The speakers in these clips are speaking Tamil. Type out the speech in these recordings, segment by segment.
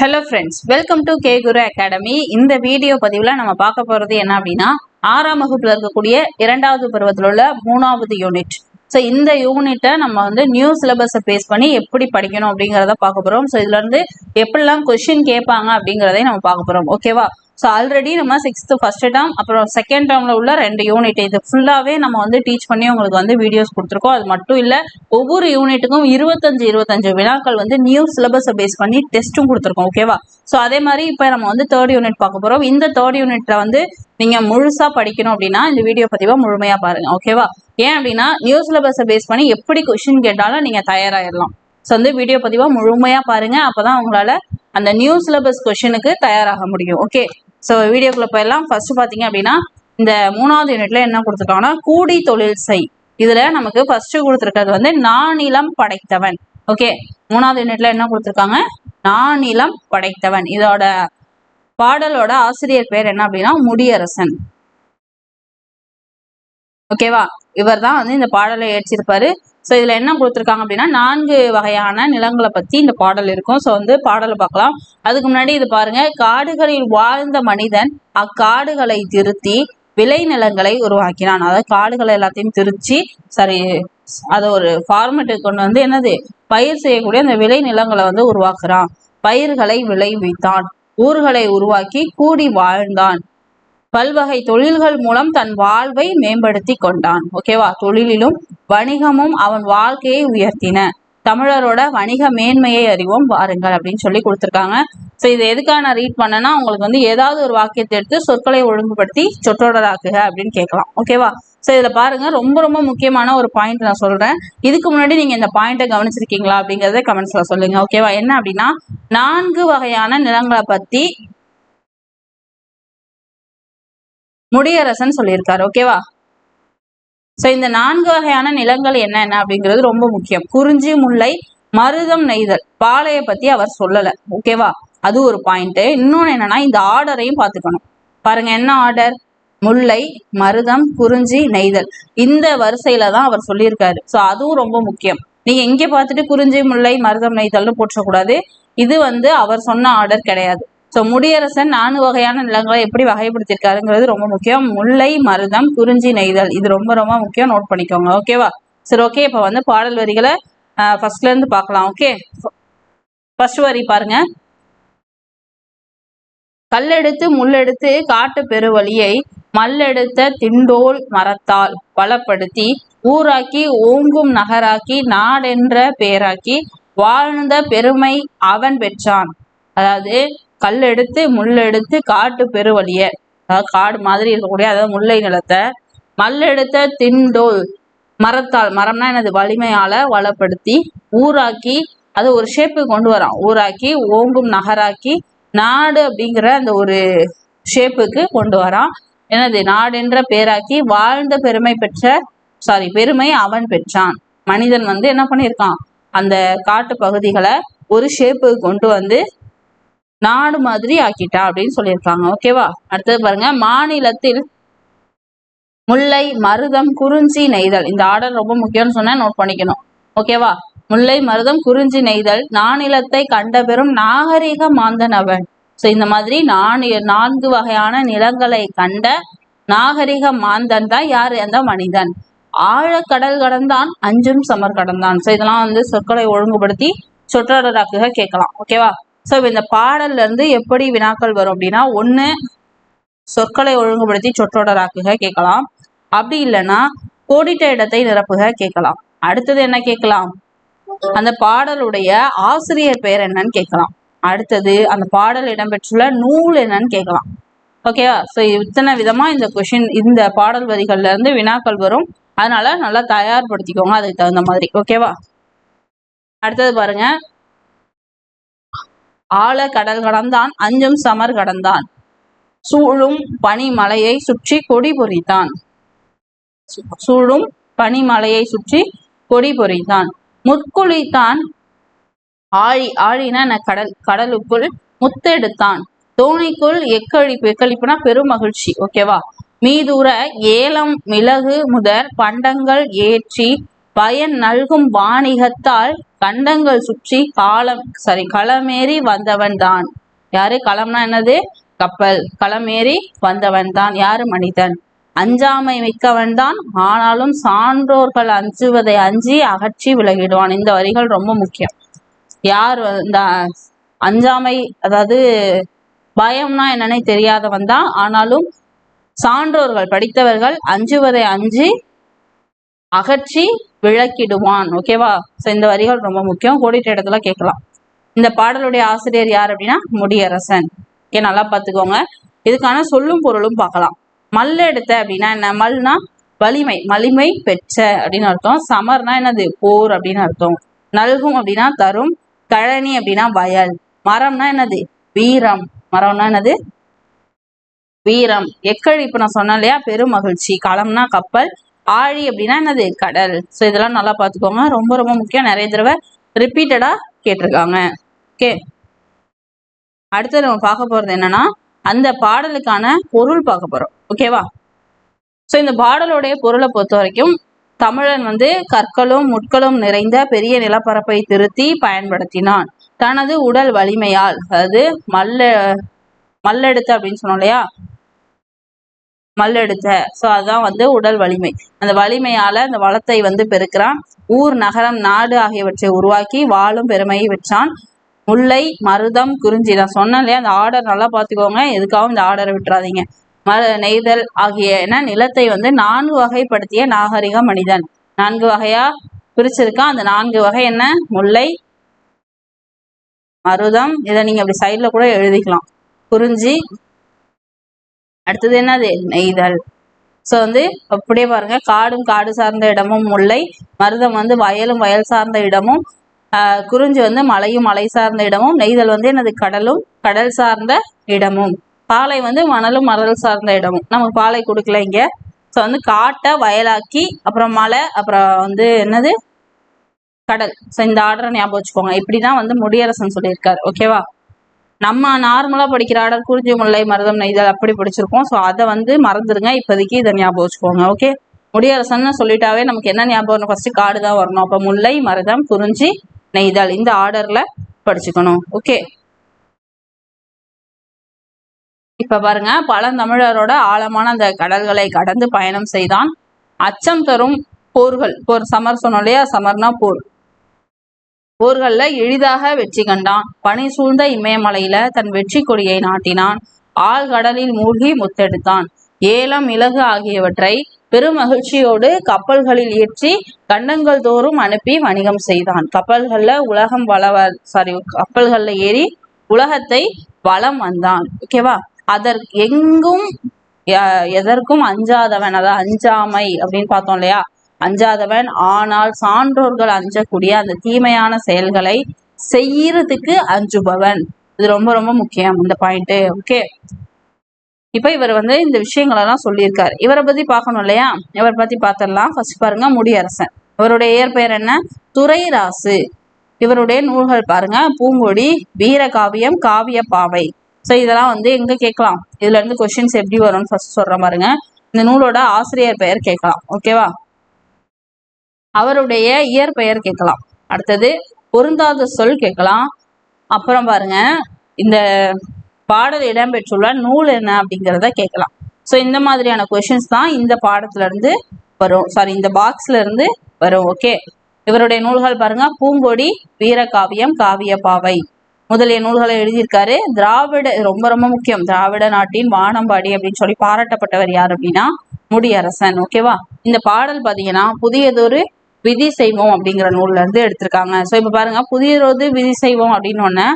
Hello friends, welcome to K Guru academy. இந்த வீடியோ பதிவில் நம்ம பார்க்க போகிறது என்ன அப்படின்னா, 6ஆம் வகுப்பில் இருக்கக்கூடிய 2வது பருவத்தில் உள்ள 3வது யூனிட். ஸோ இந்த யூனிட்டை நம்ம வந்து நியூ சிலபஸை பேஸ் பண்ணி எப்படி படிக்கணும் அப்படிங்கிறத பார்க்க போகிறோம். ஸோ இதுலேருந்து எப்படிலாம் கொஸ்டின் கேட்பாங்க அப்படிங்கிறதையும் நம்ம பார்க்க போகிறோம். ஓகேவா? ஸோ ஆல்ரெடி நம்ம 6th ஃபர்ஸ்ட் டேர்ம் அப்புறம் செகண்ட் டேர்மில் உள்ள 2 யூனிட் இது ஃபுல்லாகவே நம்ம வந்து டீச் பண்ணி உங்களுக்கு வந்து வீடியோஸ் கொடுத்துருக்கோம். அது மட்டும் இல்லை, ஒவ்வொரு யூனிட்டுக்கும் 25 வினாக்கள் வந்து நியூ சிலபஸை பேஸ் பண்ணி டெஸ்ட்டும் கொடுத்துருக்கோம். ஓகேவா? ஸோ அதே மாதிரி இப்போ நம்ம வந்து 3rd யூனிட் பார்க்க போகிறோம். இந்த 3rd யூனிட்ல வந்து நீங்கள் முழுசாக படிக்கணும் அப்படின்னா இந்த வீடியோ பதிவாக முழுமையாக பாருங்க. ஓகேவா? ஏன் அப்படின்னா நியூ சிலபஸை பேஸ் பண்ணி எப்படி கொஸ்டின் கேட்டாலும் நீங்கள் தயாராகிடலாம். ஸோ வந்து வீடியோ பதிவாக முழுமையாக பாருங்க. அப்போதான் உங்களால் அந்த நியூ சிலபஸ் கொஸ்டினுக்கு தயாராக முடியும். ஓகே, ஸோ வீடியோக்குள்ள போயிடலாம். ஃபர்ஸ்ட் பார்த்தீங்க அப்படின்னா இந்த 3வது யூனிட்ல என்ன கொடுத்துருக்காங்கன்னா, கூடி தொழில் செய். இதுல நமக்கு ஃபர்ஸ்ட் கொடுத்துருக்கிறது வந்து நானிலம் படைத்தவன். ஓகே, 3வது யூனிட்ல என்ன கொடுத்துருக்காங்க? நானிலம் படைத்தவன். இதோட பாடலோட ஆசிரியர் பேர் என்ன அப்படின்னா முடியரசன். ஓகேவா? இவர் தான் வந்து இந்த பாடலை ஏற்றிருப்பாரு. ஸோ இதுல என்ன கொடுத்துருக்காங்க அப்படின்னா 4 வகையான நிலங்களை பத்தி இந்த பாடல் இருக்கும். ஸோ வந்து பாடலை பார்க்கலாம். அதுக்கு முன்னாடி இது பாருங்க. காடுகளில் வாழ்ந்த மனிதன் அக்காடுகளை திருத்தி விளைநிலங்களை உருவாக்கினான். அதாவது காடுகளை எல்லாத்தையும் திருச்சி அதை ஒரு ஃபார்மேட்டுக்கு கொண்டு வந்து என்னது பயிர் செய்யக்கூடிய அந்த விளைநிலங்களை வந்து உருவாக்குறான். பயிர்களை விளைவித்தான், ஊர்களை உருவாக்கி கூடி வாழ்ந்தான், பல்வகை தொழில்கள் மூலம் தன் வாழ்வை மேம்படுத்தி கொண்டான். ஓகேவா? தொழிலிலும் வணிகமும் அவன் வாழ்க்கையை உயர்த்தின. தமிழரோட வணிக மேன்மையை அறிவோம் வாருங்கள் அப்படின்னு சொல்லி கொடுத்துருக்காங்க. ஸோ இது எதுக்காக நான் ரீட் பண்ணேன்னா, உங்களுக்கு வந்து ஏதாவது ஒரு வாக்கியத்தை எடுத்து சொற்களை ஒழுங்குபடுத்தி சொற்றொடராக்குக அப்படின்னு கேட்கலாம். ஓகேவா? ஸோ இதில் பாருங்க, ரொம்ப ரொம்ப முக்கியமான ஒரு பாயிண்ட் நான் சொல்றேன். இதுக்கு முன்னாடி நீங்க இந்த பாயிண்ட்டை கவனிச்சிருக்கீங்களா அப்படிங்கிறத கமெண்ட்ஸ்ல சொல்லுங்க. ஓகேவா? என்ன அப்படின்னா 4 வகையான நிலங்களை பத்தி முடியரசன் சொல்லியிருக்காரு. ஓகேவா? சோ இந்த 4 வகையான நிலங்கள் என்ன அப்படிங்கிறது ரொம்ப முக்கியம். குறிஞ்சி, முல்லை, மருதம், நெய்தல். பாலைய பத்தி அவர் சொல்லல. ஓகேவா? அது ஒரு பாயிண்ட். இன்னொன்னு என்னன்னா, இந்த ஆர்டரையும் பார்த்துக்கணும். பாருங்க, என்ன ஆர்டர்? முல்லை, மருதம், குறிஞ்சி, நெய்தல். இந்த வரிசையில தான் அவர் சொல்லியிருக்காரு. ஸோ அதுவும் ரொம்ப முக்கியம். நீங்க இங்கே பார்த்துட்டு குறிஞ்சி, முல்லை, மருதம், நெய்தல்னு போற்றக்கூடாது. இது வந்து அவர் சொன்ன ஆர்டர் கிடையாது. ஸோ முடியரசன் 4 வகையான நிலங்களை எப்படி வகைப்படுத்திருக்காருங்கிறது ரொம்ப முக்கியம். முல்லை, மருதம், குறிஞ்சி, நெய்தல். இது ரொம்ப ரொம்ப முக்கியம். நோட் பண்ணிக்கோங்க. ஓகேவா? சரி, ஓகே. இப்போ வந்து பாடல் வரிகளை ஃபர்ஸ்ட்ல இருந்து பார்க்கலாம். ஓகே, ஃபர்ஸ்ட் வரி பாருங்க. கல்லெடுத்து முள்ளெடுத்து காட்டு பெருவழியை மல்லெடுத்த திண்டோல் மரத்தால் பலப்படுத்தி ஊராக்கி ஓங்கும் நகராக்கி நாடென்ற பேராக்கி வாழ்ந்த பெருமை அவன் பெற்றான். அதாவது கல்லெடுத்து முள்ளெடுத்து காட்டு பெருவழிய, அதாவது காடு மாதிரி இருக்கக்கூடிய அதாவது முல்லை நிலத்தை மல்லெடுத்த திண்டோல் மரத்தால், மரம்னா எனது வலிமையால வளப்படுத்தி ஊராக்கி அது ஒரு ஷேப்பு கொண்டு வரான். ஊராக்கி ஓங்கும் நகராக்கி நாடு அப்படிங்கிற அந்த ஒரு ஷேப்புக்கு கொண்டு வரான். எனது நாடென்ற பேராக்கி வாழ்ந்த பெருமை அவன் பெற்றான். மனிதன் வந்து என்ன பண்ணியிருக்கான்? அந்த காட்டு பகுதிகளை ஒரு ஷேப்புக்கு கொண்டு வந்து நாடு மாதிரி ஆக்கிட்டா அப்படின்னு சொல்லியிருக்காங்க. ஓகேவா? அடுத்தது பாருங்க. மாநிலத்தில் முல்லை, மருதம், குறிஞ்சி, நெய்தல். இந்த ஆர்டர் ரொம்ப முக்கியம்னு சொன்னா நோட் பண்ணிக்கணும். ஓகேவா? முல்லை, மருதம், குறிஞ்சி, நெய்தல். நானிலத்தை கண்ட பெரும் நாகரிக மாந்தன் அவன். ஸோ இந்த மாதிரி 4 வகையான நிலங்களை கண்ட நாகரிக மாந்தன் தான் யாரு? அந்த மனிதன். ஆழக்கடல் கடந்தான், அஞ்சும் சமர் கடந்தான். ஸோ இதெல்லாம் வந்து சொற்களை ஒழுங்குபடுத்தி சொற்றொடராக்குக கேட்கலாம். ஓகேவா? ஸோ இந்த பாடல்ல இருந்து எப்படி வினாக்கள் வரும் அப்படின்னா, 1 சொற்களை ஒழுங்குபடுத்தி சொற்றொடராக்குக கேட்கலாம். அப்படி இல்லைன்னா கோடிட்ட இடத்தை நிரப்புக கேட்கலாம். அடுத்தது என்ன கேட்கலாம்? அந்த பாடலுடைய ஆசிரியர் பெயர் என்னன்னு கேட்கலாம். அடுத்தது அந்த பாடல் இடம்பெற்றுள்ள நூல் என்னன்னு கேட்கலாம். ஓகேவா? ஸோ இத்தனை விதமா இந்த கொஷின், இந்த பாடல் வரிகள்ல இருந்து வினாக்கள் வரும். அதனால நல்லா தயார்படுத்திக்கோங்க அதுக்கு தகுந்த மாதிரி. ஓகேவா? அடுத்தது பாருங்க. ஆழ கடல் கடந்தான், அஞ்சும் சமர் கடந்தான், சூழும் பனிமலையை சுற்றி கொடி பொறித்தான். சூழும் பனிமலையை சுற்றி கொடி பொறித்தான். முற்குளித்தான், ஆழின கடல், கடலுக்குள் முத்தெடுத்தான். தோணிக்குள் எக்களிப்புனா பெருமகிழ்ச்சி. ஓகேவா? மீதூர ஏலம் மிளகு முதற் பண்டங்கள் ஏற்றி பயன் நல்கும் வாணிகத்தால் கண்டங்கள் சுற்றி களமேறி வந்தவன் தான். யாரு? களம்னா என்னது? கப்பல். களமேறி வந்தவன் தான் யாரு? மனிதன். அஞ்சாமை மிக்கவன் தான், ஆனாலும் சான்றோர்கள் அஞ்சுவதை அஞ்சி அகற்றி விலகிடுவான். இந்த வரிகள் ரொம்ப முக்கியம். யார் இந்த அஞ்சாமை, அதாவது பயம்னா என்னன்னே தெரியாதவன் தான், ஆனாலும் சான்றோர்கள் படித்தவர்கள் அஞ்சுவதை அஞ்சி அகற்றி விளக்கிடுவான். ஓகேவா? இந்த வரிகள் ரொம்ப முக்கியம். கோடிட்ட இடத்துல கேட்கலாம். இந்த பாடலுடைய ஆசிரியர் யார் அப்படின்னா முடியரசன். ஓகே, நல்லா பார்த்துக்கோங்க. இதுக்கான சொல்லும் பொருளும் பார்க்கலாம். மல்லெடுத்த அப்படின்னா என்ன? மல்னா வலிமை, வலிமை பெற்ற அப்படின்னு அர்த்தம். சமர்னா என்னது? போர் அப்படின்னு அர்த்தம். நல்கும் அப்படின்னா தரும். கழனி அப்படின்னா வயல். மரம்னா என்னது? வீரம். மரம்னா என்னது? வீரம். எக்கழி இப்ப நான் சொன்னேன் இல்லையா? பெரும் மகிழ்ச்சி. களம்னா கப்பல். ஆழி அப்படின்னா என்னது? கடல். ஸோ இதெல்லாம் நல்லா பார்த்துக்கோங்க. ரொம்ப ரொம்ப முக்கியம். நிறைய தடவை ரிப்பீட்டடா கேட்டிருக்காங்க. ஓகே, அடுத்து நம்ம பார்க்க போறது என்னன்னா அந்த பாடலுக்கான பொருள் பார்க்க போறோம். ஓகேவா? ஸோ இந்த பாடலுடைய பொருளை பொறுத்த வரைக்கும் தமிழன் கற்களும் முட்களும் நிறைந்த பெரிய நிலப்பரப்பை திருத்தி பயன்படுத்தினான். தனது உடல் வலிமையால், அதாவது மல்லெடுத்த அப்படின்னு சொன்னோம் இல்லையா? மல்லெடுத்த, ஸோ அதான் உடல் வலிமை. அந்த வலிமையால அந்த வளத்தை பெருக்கிறான். ஊர், நகரம், நாடு ஆகியவற்றை உருவாக்கி வாழும் பெருமையை பெற்றான். முல்லை, மருதம், குறிஞ்சி. நான் சொன்னேன் இல்லையா? அந்த ஆர்டர் நல்லா பார்த்துக்கோங்க. எதுக்காகவும் இந்த ஆர்டரை விட்டுறாதீங்க. நெய்தல் ஆகிய நிலத்தை 4 வகைப்படுத்திய நாகரிக மனிதன். 4 வகையா பிரிச்சிருக்கான். அந்த 4 வகை என்ன? முல்லை, மருதம், இதை நீங்க அப்படி சைட்ல கூட எழுதிக்கலாம். குறிஞ்சி, அடுத்தது என்னது? நெய்தல். ஸோ அப்படியே பாருங்க, காடும் காடு சார்ந்த இடமும் முல்லை, மருதம் வயலும் வயல் சார்ந்த இடமும், குறிஞ்சி மலையும் மலை சார்ந்த இடமும், நெய்தல் என்னது? கடலும் கடல் சார்ந்த இடமும், பாலை மணலும் மணல் சார்ந்த இடமும். நமக்கு பாலை கொடுக்கல இங்க. ஸோ காட்டை வயலாக்கி, அப்புறம் மலை, அப்புறம் என்னது? கடல். ஸோ இந்த ஆர்டரை ஞாபகம் வச்சுக்கோங்க. இப்படிதான் முடியரசன் சொல்லியிருக்காரு. ஓகேவா? நம்ம நார்மலா படிக்கிற ஆர்டர் குறிஞ்சி, முல்லை, மருதம், நெய்தல் அப்படி படிச்சிருக்கோம். ஸோ அதை மறந்துடுங்க. இப்போதைக்கு இதை ஞாபகம் வச்சுக்கோங்க. ஓகே, முடியரசன் சொல்லிட்டாவே நமக்கு என்ன ஞாபகம் வரணும்? ஃபர்ஸ்ட் காடு தான் வரணும். அப்போ முல்லை, மருதம், குறிஞ்சி, நெய்தல் இந்த ஆர்டர்ல படிச்சுக்கணும். ஓகே, இப்ப பாருங்க, பழந்தமிழரோட ஆழமான அந்த கடல்களை கடந்து பயணம் செய்தான். அச்சம் தரும் போர்கள், சமர் சொன்னோம் இல்லையா? சமர்னா போர். போர்கள்ல எளிதாக வெற்றி கண்டான். பனி சூழ்ந்த இமயமலையில தன் வெற்றி கொடியை நாட்டினான். ஆழ்கடலில் மூழ்கி முத்தெடுத்தான். ஏலம், மிளகு ஆகியவற்றை பெருமகிழ்ச்சியோடு கப்பல்களில் ஏற்றி கண்டங்கள் தோறும் அனுப்பி வணிகம் செய்தான். கப்பல்கள்ல ஏறி உலகத்தை வலம் வந்தான். ஓகேவா? எங்கும் எதற்கும் அஞ்சாதவன், அதாவது அஞ்சாமை அப்படின்னு பார்த்தோம் இல்லையா? அஞ்சாதவன், ஆனால் சான்றோர்கள் அஞ்சக்கூடிய அந்த தீமையான செயல்களை செய்யறதுக்கு அஞ்சுபவன். இது ரொம்ப ரொம்ப முக்கியம் இந்த பாயிண்ட். ஓகே, இப்ப இவர் இந்த விஷயங்கள் எல்லாம் சொல்லியிருக்காரு. இவரை பத்தி பார்க்கணும் இல்லையா? இவரை பத்தி பார்த்திடலாம். ஃபர்ஸ்ட் பாருங்க, முடியரசன். இவருடைய இயற்பெயர் என்ன? துரைராசு. இவருடைய நூல்கள் பாருங்க, பூங்கொடி, வீரகாவியம், காவிய பாவை. ஸோ இதெல்லாம் எங்க கேட்கலாம்? இதுல இருந்து கொஸ்டின்ஸ் எப்படி வரும்னு ஃபர்ஸ்ட் சொல்றேன் பாருங்க. இந்த நூலோட ஆசிரியர் பெயர் கேட்கலாம். ஓகேவா? அவருடைய இயற்பெயர் கேட்கலாம். அடுத்தது பொருந்தாத சொல் கேட்கலாம். அப்புறம் பாருங்க, இந்த பாடல் இடம்பெற்றுள்ள நூல் என்ன அப்படிங்கிறத கேட்கலாம். ஸோ இந்த மாதிரியான கொஸ்டின்ஸ் தான் இந்த பாடத்துல இருந்து வரும். இந்த பாக்ஸ்ல இருந்து வரும். ஓகே, இவருடைய நூல்கள் பாருங்க, பூங்கொடி, வீரகாவியம், காவிய பாவை முதலிய நூல்களை எழுதியிருக்காரு. திராவிட, ரொம்ப ரொம்ப முக்கியம், திராவிட நாட்டின் வானம்பாடி அப்படின்னு சொல்லி பாராட்டப்பட்டவர் யார் அப்படின்னா முடியரசன். ஓகேவா? இந்த பாடல் பாத்தீங்கன்னா புதியதொரு விதி செய்வோம் அப்படிங்கிற நூல்ல இருந்து எடுத்திருக்காங்க. ஸோ இப்ப பாருங்க, புதியதொரு விதி செய்வோம் அப்படின்னு ஒண்ணு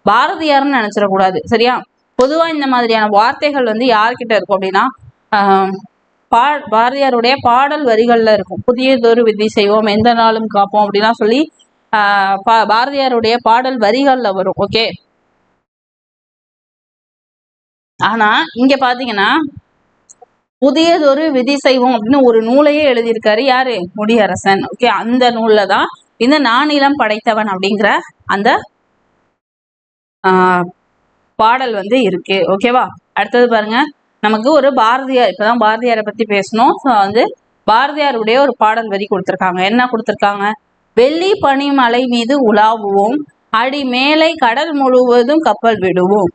பாரதியார்னு நினைச்சிடக்கூடாது. சரியா? பொதுவா இந்த மாதிரியான வார்த்தைகள் யார்கிட்ட இருக்கும் அப்படின்னா பாரதியாருடைய பாடல் வரிகள்ல இருக்கும். புதியதொரு விதி செய்வோம், எந்த நாளும் காப்போம் அப்படிலாம் சொல்லி பாரதியாருடைய பாடல் வரிகள்ல வரும். ஓகே, ஆனா இங்க பாத்தீங்கன்னா புதியதொரு விதி செய்வோம் அப்படின்னு ஒரு நூலையே எழுதியிருக்காரு. யாரு? முடியரசன். ஓகே, அந்த நூல்ல தான் இந்த நானிலம் படைத்தவன் அப்படிங்கிற அந்த பாடல் இருக்கு. ஓகேவா? அடுத்தது பாருங்க, நமக்கு ஒரு பாரதியார், இப்பதான் பாரதியாரை பத்தி பேசணும். பாரதியாருடைய ஒரு பாடல் வரி கொடுத்திருக்காங்க. என்ன கொடுத்திருக்காங்க? வெள்ளி பனிமலை மீது உலாவுவோம், அடி மேலை கடல் முழுவதும் கப்பல் விடுவோம்,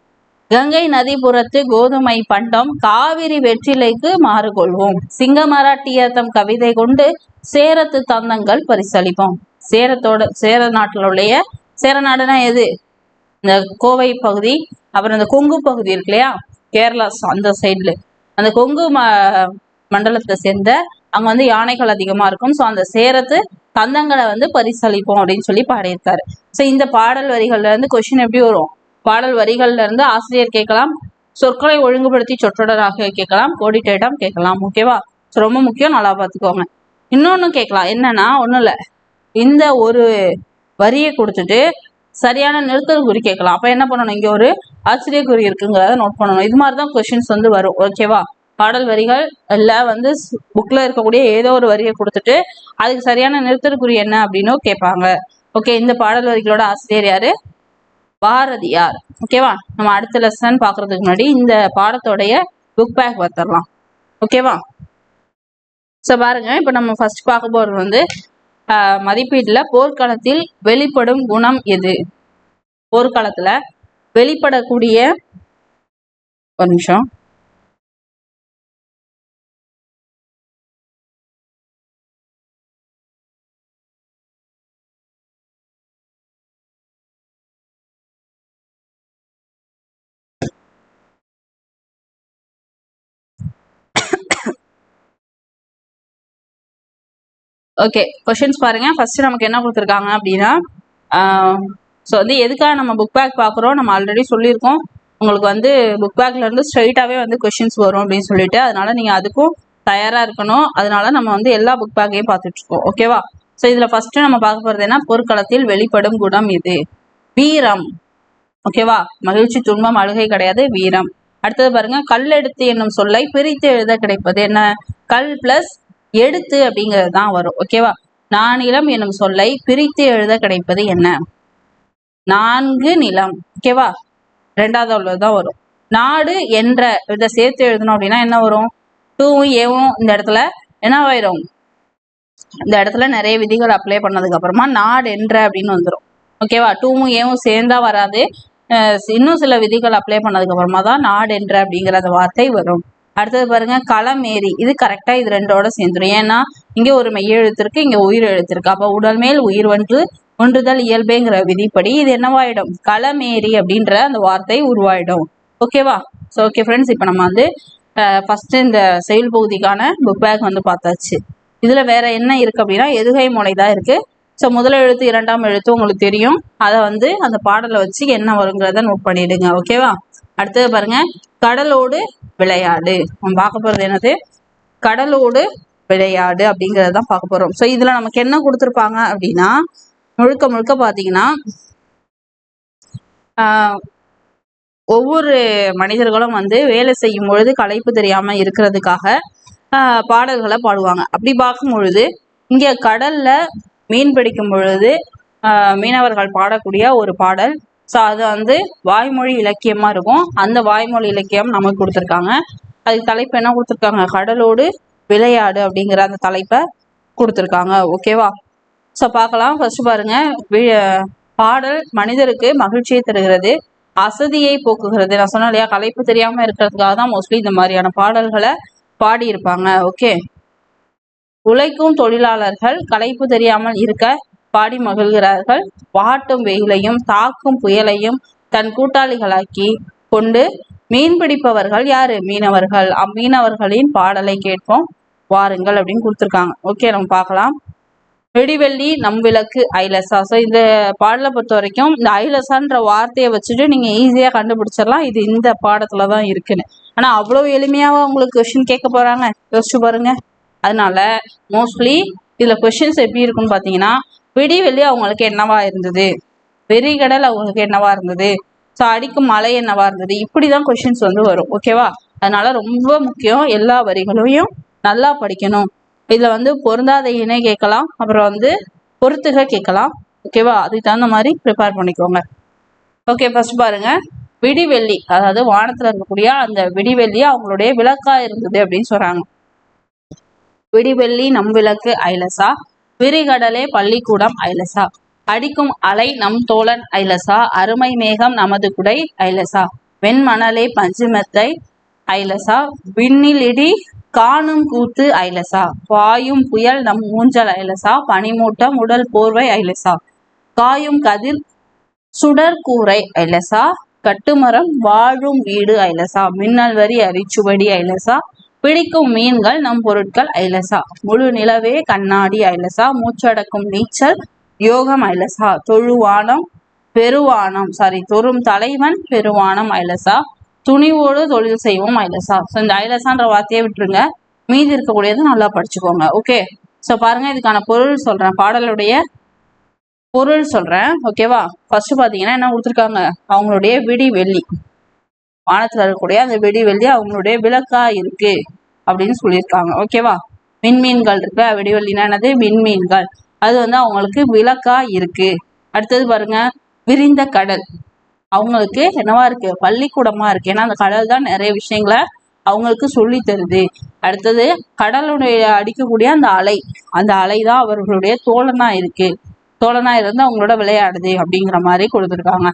கங்கை நதிபுறத்து கோதுமை பண்டம், காவிரி வெற்றிலைக்கு மாறு கொள்வோம், சிங்கமராட்டியத்தம் கவிதை கொண்டு சேரத்து தந்தங்கள் பரிசளிப்போம். சேர நாட்டிலுடைய சேர நாடுனா எது? இந்த கோவை பகுதி, அப்புறம் இந்த கொங்கு பகுதி இருக்கு இல்லையா, கேரளா அந்த சைட்ல அந்த கொங்கு மண்டலத்தை சேர்ந்த அங்க வந்து யானைகள் அதிகமா இருக்கும். ஸோ அந்த சேரத்து தந்தங்களை வந்து பரிசளிப்போம் அப்படின்னு சொல்லி பாடியிருக்காரு. ஸோ இந்த பாடல் வரிகள்ல இருந்து கொஸ்டின் எப்படி வரும்? பாடல் வரிகள்ல இருந்து ஆசிரியர் கேட்கலாம், சொற்களை ஒழுங்குபடுத்தி சொற்றொடராக கேட்கலாம், கோடிட்டேட்டம் கேட்கலாம். ஓகேவா? ஸோ ரொம்ப முக்கியம், நல்லா பார்த்துக்கோங்க. இன்னொன்னு கேட்கலாம், என்னன்னா ஒன்றும் இல்லை, இந்த ஒரு வரியை கொடுத்துட்டு சரியான நிறுத்தல் குறி கேட்கலாம். அப்ப என்ன பண்ணணும், இங்க ஒரு ஆசிரியர் குறி இருக்குங்கிறத நோட் பண்ணணும். இது மாதிரிதான் கொஸ்டின்ஸ் வந்து வரும். ஓகேவா? பாடல் வரிகள் இல்ல வந்து புக்ல இருக்கக்கூடிய ஏதோ ஒரு வரியை கொடுத்துட்டு அதுக்கு சரியான நிறுத்தல் குறி என்ன அப்படின்னு கேட்பாங்க. ஓகே, இந்த பாடல் வரிகளோட ஆசிரியர் யாரு? பாரதியார். ஓகேவா? நம்ம அடுத்த லெசன் பாக்குறதுக்கு முன்னாடி இந்த பாடத்தோடைய புக் பேக் பார்த்துடலாம். ஓகேவா? ஸோ பாருங்க, இப்ப நம்ம ஃபர்ஸ்ட் பார்க்க போறது வந்து மதிப்பீட்டுல போர்க்களத்தில் வெளிப்படும் குணம் எது? போர்க்களத்துல வெளிப்படக்கூடிய, ஒரு நிமிஷம், ஓகே கொஸ்டின்ஸ் பாருங்க. ஃபர்ஸ்ட் நமக்கு என்ன கொடுத்துருக்காங்க அப்படின்னா, ஸோ வந்து எதுக்காக நம்ம புக் பேக் பார்க்குறோம், நம்ம ஆல்ரெடி சொல்லியிருக்கோம். உங்களுக்கு வந்து புக் பேக்ல இருந்து ஸ்ட்ரைட்டாகவே வந்து கொஸ்டின்ஸ் வரும் அப்படின்னு சொல்லிட்டு, அதனால நீங்க அதுக்கும் தயாரா இருக்கணும். அதனால நம்ம வந்து எல்லா புக் பேக்கையும் பார்த்துட்டு இருக்கோம். ஓகேவா? ஸோ இதுல ஃபர்ஸ்ட் நம்ம பார்க்க போறது என்ன? போர்க்களத்தில் வெளிப்படும் குணம் இது வீரம். ஓகேவா? மகிழ்ச்சி, துன்பம், அழுகை கிடையாது, வீரம். அடுத்தது பாருங்க, கல்லெடுத்து என்னும் சொல்லை பிரித்து எழுத கிடைப்பது என்ன? கல் பிளஸ் எடுத்து அப்படிங்கிறது தான் வரும். ஓகேவா? நானிலம் என்னும் சொல்லை பிரித்து எழுத கிடைப்பது என்ன? நான்கு நிலம். ஓகேவா? ரெண்டாவது உள்ளதுதான் வரும். நாடு என்ற இதை சேர்த்து எழுதணும் அப்படின்னா என்ன வரும்? டூவும் ஏவும் இந்த இடத்துல என்னவாயிரும்? இந்த இடத்துல நிறைய விதிகள் அப்ளை பண்ணதுக்கு அப்புறமா நாடு என்ற அப்படின்னு வந்துடும். ஓகேவா? டூவும் ஏவும் சேர்ந்தா வராது, இன்னும் சில விதிகள் அப்ளை பண்ணதுக்கு அப்புறமா தான் நாடு என்ற அப்படிங்கிற அந்த வார்த்தை வரும். அடுத்தது பாருங்க, களமேறி. இது கரெக்டா இது ரெண்டோட சேர்ந்துடும். ஏன்னா இங்க ஒரு மெய் எழுத்து இருக்கு, இங்க உயிர் எழுத்து இருக்கு. அப்ப உடல் மேல் உயிர் ஒன்றுதல் இயல்பேங்கிற விதிப்படி இது என்னவாயிடும்? களமேறி அப்படின்ற அந்த வார்த்தை உருவாயிடும். ஓகேவா? ஸோ ஓகே ஃப்ரெண்ட்ஸ், இப்போ நம்ம வந்து ஃபர்ஸ்ட் இந்த செயல் பகுதிக்கான புக் பேக் வந்து பார்த்தாச்சு. இதுல வேற என்ன இருக்கு அப்படின்னா, எதுகை முனை தான் இருக்கு. ஸோ முதல் எழுத்து இரண்டாம் எழுத்து உங்களுக்கு தெரியும், அதை வந்து அந்த பாடலை வச்சு என்ன வருங்கிறத நோட் பண்ணிடுங்க. ஓகேவா? அடுத்தது பாருங்க, கடலோடு விளையாடு. நம்ம பார்க்க போறது என்னது? கடலோடு விளையாடு அப்படிங்கறதான் பார்க்க போறோம். ஸோ இதுல நமக்கு என்ன கொடுத்துருப்பாங்க அப்படின்னா, முழுக்க முழுக்க பாத்தீங்கன்னா ஒவ்வொரு மனிதர்களும் வந்து வேலை செய்யும் பொழுது களைப்பு தெரியாம இருக்கிறதுக்காக பாடல்களை பாடுவாங்க. அப்படி பார்க்கும் பொழுது இங்க கடல்ல மீன் பிடிக்கும் பொழுது மீனவர்கள் பாடக்கூடிய ஒரு பாடல். ஸோ அது வந்து வாய்மொழி இலக்கியமா இருக்கும். அந்த வாய்மொழி இலக்கியம் நமக்கு கொடுத்துருக்காங்க. அதுக்கு தலைப்பு என்ன கொடுத்துருக்காங்க? கடலோடு விளையாடு அப்படிங்கிற அந்த தலைப்பை கொடுத்துருக்காங்க. ஓகேவா? ஸோ பார்க்கலாம். ஃபர்ஸ்ட் பாருங்க, பாடல் மனிதருக்கு மகிழ்ச்சியை தருகிறது, அசதியை போக்குகிறது. நான் சொன்னேன் இல்லையா, களைப்பு தெரியாம இருக்கிறதுக்காக தான் மோஸ்ட்லி இந்த மாதிரியான பாடல்களை பாடியிருப்பாங்க. ஓகே, உழைக்கும் தொழிலாளர்கள் களைப்பு தெரியாமல் இருக்க பாடி மகிழ்கிறார்கள். வாட்டும் வெயிலையும் தாக்கும் புயலையும் தன் கூட்டாளிகளாக்கி கொண்டு மீன் பிடிப்பவர்கள் யாரு? மீனவர்கள். அம்மீனவர்களின் பாடலை கேட்போம் வாருங்கள் அப்படின்னு கொடுத்துருக்காங்க. ஓகே, நம்ம பார்க்கலாம். வெடிவெள்ளி நம் விளக்கு ஐலசா. ஸோ இந்த பாடலை பொறுத்த வரைக்கும் இந்த ஐலசான்ற வார்த்தையை வச்சுட்டு நீங்க ஈஸியா கண்டுபிடிச்சிடலாம் இது இந்த பாடத்துல தான் இருக்குன்னு. ஆனா அவ்வளவு எளிமையாவா உங்களுக்கு கொஸ்டின் கேட்க போறாங்க? யோசிச்சு பாருங்க. அதனால மோஸ்ட்லி இதுல கொஸ்டின்ஸ் எப்படி இருக்குன்னு பாத்தீங்கன்னா, விடிவெள்ளி அவங்களுக்கு என்னவா இருந்தது, வெறிகடல் அவங்களுக்கு என்னவா இருந்தது, ஸோ அடிக்கும் மழை என்னவா இருந்தது, இப்படிதான் கொஸ்டின்ஸ் வந்து வரும். ஓகேவா? அதனால ரொம்ப முக்கியம், எல்லா வரிகளையும் நல்லா படிக்கணும். இதுல வந்து பொருந்தாத இணை கேட்கலாம், அப்புறம் வந்து பொறுத்துக கேட்கலாம். ஓகேவா? அதுக்கு தகுந்த மாதிரி ப்ரிப்பேர் பண்ணிக்கோங்க. ஓகே, ஃபர்ஸ்ட் பாருங்க, விடிவெள்ளி, அதாவது வானத்துல இருக்கக்கூடிய அந்த விடிவெள்ளி அவங்களுடைய விளக்கா இருந்தது அப்படின்னு சொல்றாங்க. விடிவெள்ளி நம் விளக்கு ஐலசா, விரிகடலே பள்ளிக்கூடம் ஐலசா, அடிக்கும் அலை நம் தோழன் ஐலசா, அருமை மேகம் நமது குடை ஐலசா, வெண்மணலே பஞ்சுமெத்தை ஐலசா, விண்ணிலிடி காணும் கூத்து ஐலசா, பாயும் புயல் நம் ஊஞ்சல் ஐலசா, பனிமூட்டம் உடல் போர்வை ஐலசா, காயும் கதிர் சுடர் கூரை ஐலசா, கட்டுமரம் வாழும் வீடு ஐலசா, மின்னல் வரி அரிச்சுவடி ஐலசா, பிடிக்கும் மீன்கள் நம் பொருட்கள் ஐலசா, முழு நிலவே கண்ணாடி ஐலசா, மூச்சடக்கும் நீச்சல் யோகம் ஐலசா, தொழுவானம் பெருவானம் தொறும் தலைவன் பெருவானம் ஐலசா, துணிவோடு தொழில் செய்வோம் ஐலசா. ஸோ இந்த ஐலசான்ற வார்த்தையை விட்டுருங்க, மீதி இருக்கக்கூடியது நல்லா படிச்சுக்கோங்க. ஓகே, ஸோ பாருங்க, இதுக்கான பொருள் சொல்றேன், பாடலுடைய பொருள் சொல்றேன். ஓகேவா? ஃபர்ஸ்ட் பாத்தீங்கன்னா என்ன கொடுத்துருக்காங்க, அவங்களுடைய விடி வெள்ளி, வானத்துல இருக்கக்கூடிய அந்த விடி வெள்ளி அவங்களுடைய விளக்கா இருக்கு அப்படின்னு சொல்லியிருக்காங்க. ஓகேவா? விண்மீன்கள் இருக்கு, விடிவெள்ளினா என்னது, விண்மீன்கள், அது வந்து அவங்களுக்கு விளக்கா இருக்கு. அடுத்தது பாருங்க, விரிந்த கடல் அவங்களுக்கு என்னவா இருக்கு, பள்ளிக்கூடமா இருக்கு. ஏன்னா அந்த கடல் தான் நிறைய விஷயங்களை அவங்களுக்கு சொல்லி தருது. அடுத்தது கடலுடைய அடிக்கக்கூடிய அந்த அலை, அந்த அலை தான் அவர்களுடைய தோழனா இருக்கு, தோழனா இருந்து அவங்களோட விளையாடுது அப்படிங்கிற மாதிரி கொடுத்துருக்காங்க.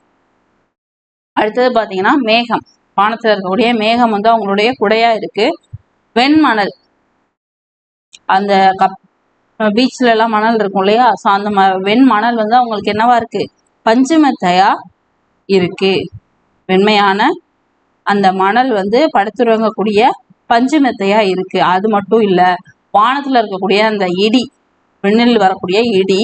அடுத்தது பாத்தீங்கன்னா மேகம், வானத்துல இருக்கக்கூடிய மேகம் வந்து அவங்களுடைய குடையா இருக்கு. வெண்மணல், அந்த பீச்ல எல்லாம் மணல் இருக்கும் இல்லையா, ஸோ அந்த வெண்மணல் வந்து அவங்களுக்கு என்னவா இருக்கு, பஞ்சுமெத்தையா இருக்கு. வெண்மையான அந்த மணல் வந்து படுத்துறவங்கக்கூடிய பஞ்சுமெத்தையா இருக்கு. அது மட்டும் இல்ல, வானத்துல இருக்கக்கூடிய அந்த இடி, விண்ணில் வரக்கூடிய இடி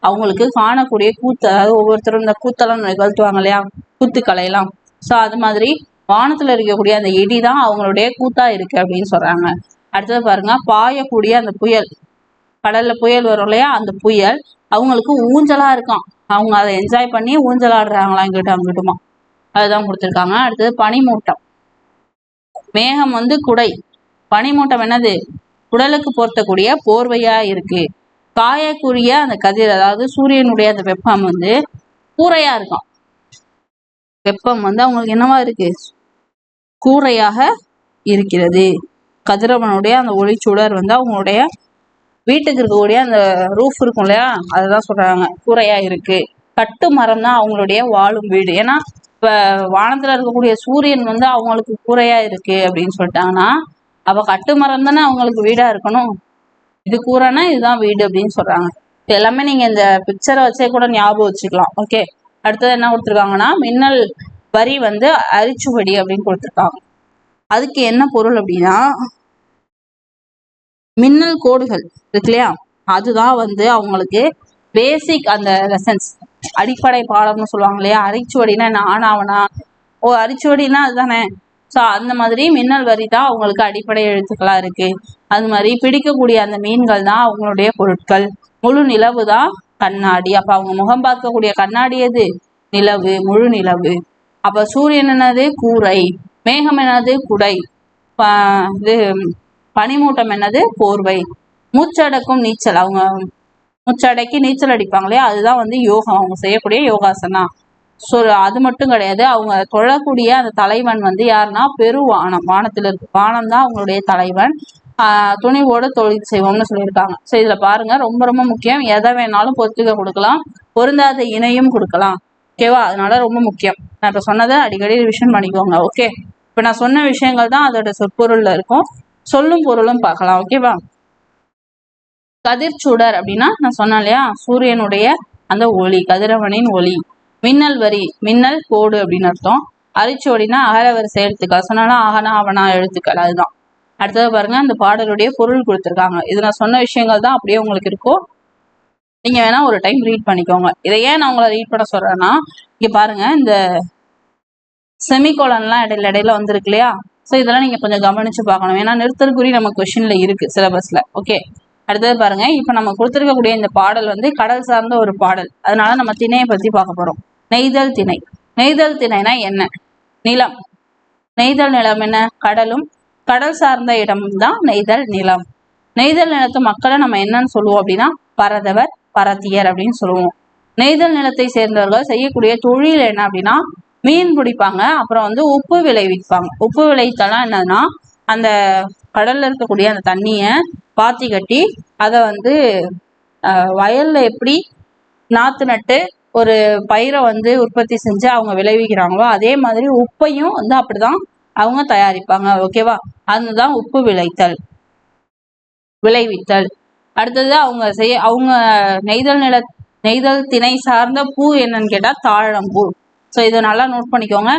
அவங்களுக்கு காணக்கூடிய கூத்து, அதாவது ஒவ்வொருத்தரும் இந்த கூத்தெல்லாம் நிகழ்த்துவாங்க இல்லையா, கூத்துக்கலையெல்லாம், ஸோ அது மாதிரி வானத்துல இருக்கக்கூடிய அந்த இடி தான் அவங்களுடைய கூத்தா இருக்கு அப்படின்னு சொல்றாங்க. அடுத்தது பாருங்க, பாயக்கூடிய அந்த புயல், கடல்ல புயல் வரும் இல்லையா, அந்த புயல் அவங்களுக்கு ஊஞ்சலா இருக்கான், அவங்க அதை என்ஜாய் பண்ணி ஊஞ்சலாடுறாங்களா இங்கிட்ட அங்கிட்டுமா, அதுதான் கொடுத்துருக்காங்க. அடுத்தது பனிமூட்டம், மேகம் வந்து குடை, பனிமூட்டம் என்னது, உடலுக்கு பொருத்தக்கூடிய போர்வையா இருக்கு. காயக்கூடிய அந்த கதிர், அதாவது சூரியனுடைய அந்த வெப்பம் வந்து கூரையா இருக்கும், வெப்பம் வந்து அவங்களுக்கு என்னவா இருக்கு, கூரையாக இருக்கிறது. கதிரவனுடைய அந்த ஒளிச்சுடர் வந்து அவங்களுடைய வீட்டுக்கு இருக்கக்கூடிய அந்த ரூஃப் இருக்கும் இல்லையா, அதுதான் சொல்றாங்க கூரையா இருக்கு. கட்டு மரம் தான் அவங்களுடைய வாழும் வீடு. ஏன்னா இப்ப வானத்துல இருக்கக்கூடிய சூரியன் வந்து அவங்களுக்கு கூரையா இருக்கு அப்படின்னு சொல்லிட்டாங்கன்னா, அப்ப கட்டு மரம் தானே அவங்களுக்கு வீடா இருக்கணும், இது கூரைனா இதுதான் வீடு அப்படின்னு சொல்றாங்க. இது எல்லாமே நீங்க இந்த பிக்சரை வச்சே கூட ஞாபகம் வச்சுக்கலாம். ஓகே, அடுத்தது என்ன கொடுத்துருக்காங்கன்னா, மின்னல் வரி வந்து அரிச்சுவடி அப்படின்னு கொடுத்துருக்காங்க. அதுக்கு என்ன பொருள் அப்படின்னா, மின்னல் கோடுகள் இருக்கு இல்லையா, அதுதான் வந்து அவங்களுக்கு பேசிக் அந்த லெசன்ஸ், அடிப்படை பாடம்னு சொல்லுவாங்க இல்லையா. அரிச்சுவடினா என்ன, ஆனாவனா, அரிச்சுவடினா அதுதானே. ஸோ அந்த மாதிரி மின்னல் வரி தான் அவங்களுக்கு அடிப்படை எழுத்துக்களா இருக்கு. அது மாதிரி பிடிக்கக்கூடிய அந்த மீன்கள் தான் அவங்களுடைய பொருட்கள். முழு நிலவு தான் கண்ணாடி, அப்ப அவங்க முகம் பார்க்கக்கூடிய கண்ணாடி எது, நிலவு, முழு நிலவு. அப்ப சூரியன் என்னது, கூரை, மேகம் என்னது, குடை, இது பனிமூட்டம் என்னது, போர்வை, மூச்சடக்கும் நீச்சல், அவங்க மூச்சடக்கி நீச்சல் அடிப்பாங்க இல்லையா, அதுதான் வந்து யோகம், அவங்க செய்யக்கூடிய யோகாசனா. ஸோ அது மட்டும் கிடையாது, அவங்க தொழக்கூடிய அந்த தலைவன் வந்து யாருன்னா பெருவானம், வானத்துல இருக்கு, வானம் தான் அவங்களுடைய தலைவன். துணிவோடு தொழில் செய்வோம்னு சொல்லியிருக்காங்க. ஸோ இதுல பாருங்க, ரொம்ப ரொம்ப முக்கியம், எதை வேணாலும் பொறுத்துக்க கொடுக்கலாம், பொருந்தாத இணையும் கொடுக்கலாம். ஓகேவா? அதனால ரொம்ப முக்கியம். நான் இப்ப சொன்னதை அடிக்கடி ரிவிஷன் பண்ணிக்கோங்க. ஓகே, இப்ப நான் சொன்ன விஷயங்கள் தான் அதோட சொற்பொருள்ல இருக்கும், சொல்லும் பொருளும் பார்க்கலாம். ஓகேவா? கதிர்ச்சுடர் அப்படின்னா நான் சொன்னேன் இல்லையா, சூரியனுடைய அந்த ஒளி, கதிரவனின் ஒளி. மின்னல் வரி, மின்னல் கோடு அப்படின்னு அர்த்தம். அரிச்சுவடினா அகரவரிசை எழுத்துக்கள், சொன்னாலும் ஆகனா அவனா எழுத்துக்கள், அதுதான். அடுத்தது பாருங்க, அந்த பாடலுடைய பொருள் கொடுத்துருக்காங்க. இது நான் சொன்ன விஷயங்கள் தான் அப்படியே உங்களுக்கு இருக்கும், நீங்க வேணா ஒரு டைம் ரீட் பண்ணிக்கோங்க. இதை ஏன் நான் உங்களை ரீட் பண்ண சொல்றேன்னா, இங்க பாருங்க, இந்த செமிகோலன்லாம் இடையில இடையில வந்திருக்கு இல்லையா, ஸோ இதெல்லாம் நீங்க கொஞ்சம் கவனிச்சு பார்க்கணும். ஏன்னா நிறுத்தல் குறி நம்ம கொஸ்டின்ல இருக்கு சிலபஸ்ல. ஓகே, அடுத்தது பாருங்க, இப்ப நம்ம கொடுத்துருக்கக்கூடிய இந்த பாடல் வந்து கடல் சார்ந்த ஒரு பாடல், அதனால நம்ம திணையை பத்தி பார்க்க போறோம். நெய்தல் திணை. நெய்தல் திணைனா என்ன, நிலம். நெய்தல் நிலம் என்ன, கடலும் கடல் சார்ந்த இடமும் தான் நெய்தல் நிலம். நெய்தல் நிலத்து மக்களை நம்ம என்னன்னு சொல்லுவோம் அப்படின்னா, பரதவர், பரத்தியர் அப்படின்னு சொல்லுவோம். நெய்தல் நிலத்தை சேர்ந்தவர்கள் செய்யக்கூடிய தொழில் என்ன அப்படின்னா, மீன் பிடிப்பாங்க, அப்புறம் வந்து உப்பு விளைவிப்பாங்க. உப்பு விளைவித்தலாம் என்னன்னா, அந்த கடல்ல இருக்கக்கூடிய அந்த தண்ணிய பாத்தி கட்டி அதை வந்து வயல்ல எப்படி நாத்து நட்டு ஒரு பயிரை வந்து உற்பத்தி செஞ்சு அவங்க விளைவிக்கிறாங்களோ அதே மாதிரி உப்பையும் வந்து அப்படிதான் அவங்க தயாரிப்பாங்க. ஓகேவா? அதுதான் உப்பு விளைவித்தல். அடுத்தது அவங்க நெய்தல் திணை சார்ந்த பூ என்னன்னு கேட்டா தாழம்பூ. ஸோ இதை நல்லா நோட் பண்ணிக்கோங்க.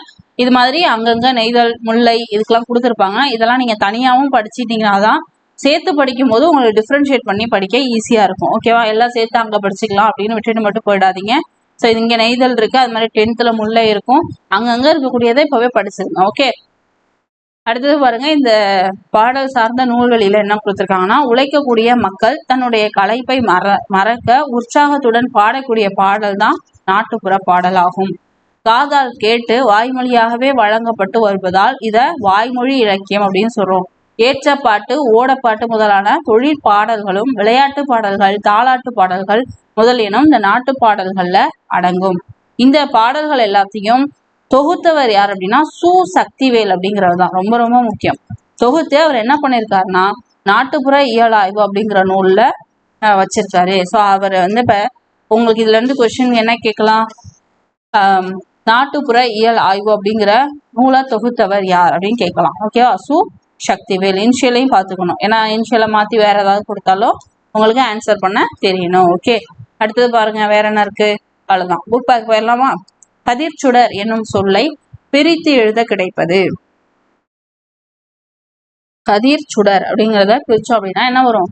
இது மாதிரி அங்கங்க நெய்தல், முல்லை இதுக்கெல்லாம் கொடுத்துருப்பாங்க. இதெல்லாம் நீங்க தனியாகவும் படிச்சிட்டீங்கன்னா தான் சேர்த்து படிக்கும் போது உங்களுக்கு டிஃப்ரென்ஷியேட் பண்ணி படிக்க ஈஸியா இருக்கும். ஓகேவா? எல்லாம் சேர்த்து அங்க படிச்சுக்கலாம் அப்படின்னு விட்டுட்டு மட்டும் போயிடாதீங்க. ஸோ இது இங்க நெய்தல் இருக்கு, அது மாதிரி 10th முல்லை இருக்கும். அங்கங்க இருக்கக்கூடியதை இப்பவே படிச்சிருங்க. ஓகே. அடுத்தது பாருங்க, இந்த பாடல் சார்ந்த நூல்களில என்ன கொடுத்துருக்காங்கன்னா, உழைக்கக்கூடிய மக்கள் தன்னுடைய களைப்பை மறக்க உற்சாகத்துடன் பாடக்கூடிய பாடல் தான் நாட்டுப்புற பாடல் ஆகும். காதால் கேட்டு வாய்மொழியாகவே வழங்கப்பட்டு வருவதால் இத வாய்மொழி இலக்கியம் அப்படின்னு சொல்றோம். ஏற்றப்பாட்டு, ஓடப்பாட்டு முதலான தொழில் பாடல்களும் விளையாட்டு பாடல்கள், தாலாட்டு பாடல்கள் முதலியனும் இந்த நாட்டு பாடல்கள்ல அடங்கும். இந்த பாடல்கள் எல்லாத்தையும் தொகுத்தவர் யார் அப்படின்னா சு. சக்திவேல் அப்படிங்கிறது தான் ரொம்ப ரொம்ப முக்கியம். தொகுத்து அவர் என்ன பண்ணிருக்காருன்னா நாட்டுப்புற இயலாய்வு அப்படிங்கிற நூல்ல வச்சிருக்காரு. ஸோ அவர் வந்து இப்ப உங்களுக்கு இதுல இருந்து கொஸ்டின் என்ன கேட்கலாம், நாட்டுப்புற இயல் ஆய்வு அப்படிங்கிற நூலை தொகுத்தவர் யார் அப்படின்னு கேட்கலாம். ஓகேவா? சு. சக்திவேல். இன்ஷியலையும் பார்த்துக்கணும், ஏன்னா இன்ஷியலை மாத்தி வேற ஏதாவது கொடுத்தாலும் உங்களுக்கு ஆன்சர் பண்ண தெரியணும். ஓகே. அடுத்தது பாருங்க, வேற என்ன இருக்கு? அவ்வளவுதான். புக் பேக் போயிடலாமா? கதிர்ச்சுடர் என்னும் சொல்லை பிரித்து எழுத கிடைப்பது. கதிர் சுடர் அப்படிங்கிறத பிரிச்சோம் அப்படின்னா என்ன வரும்?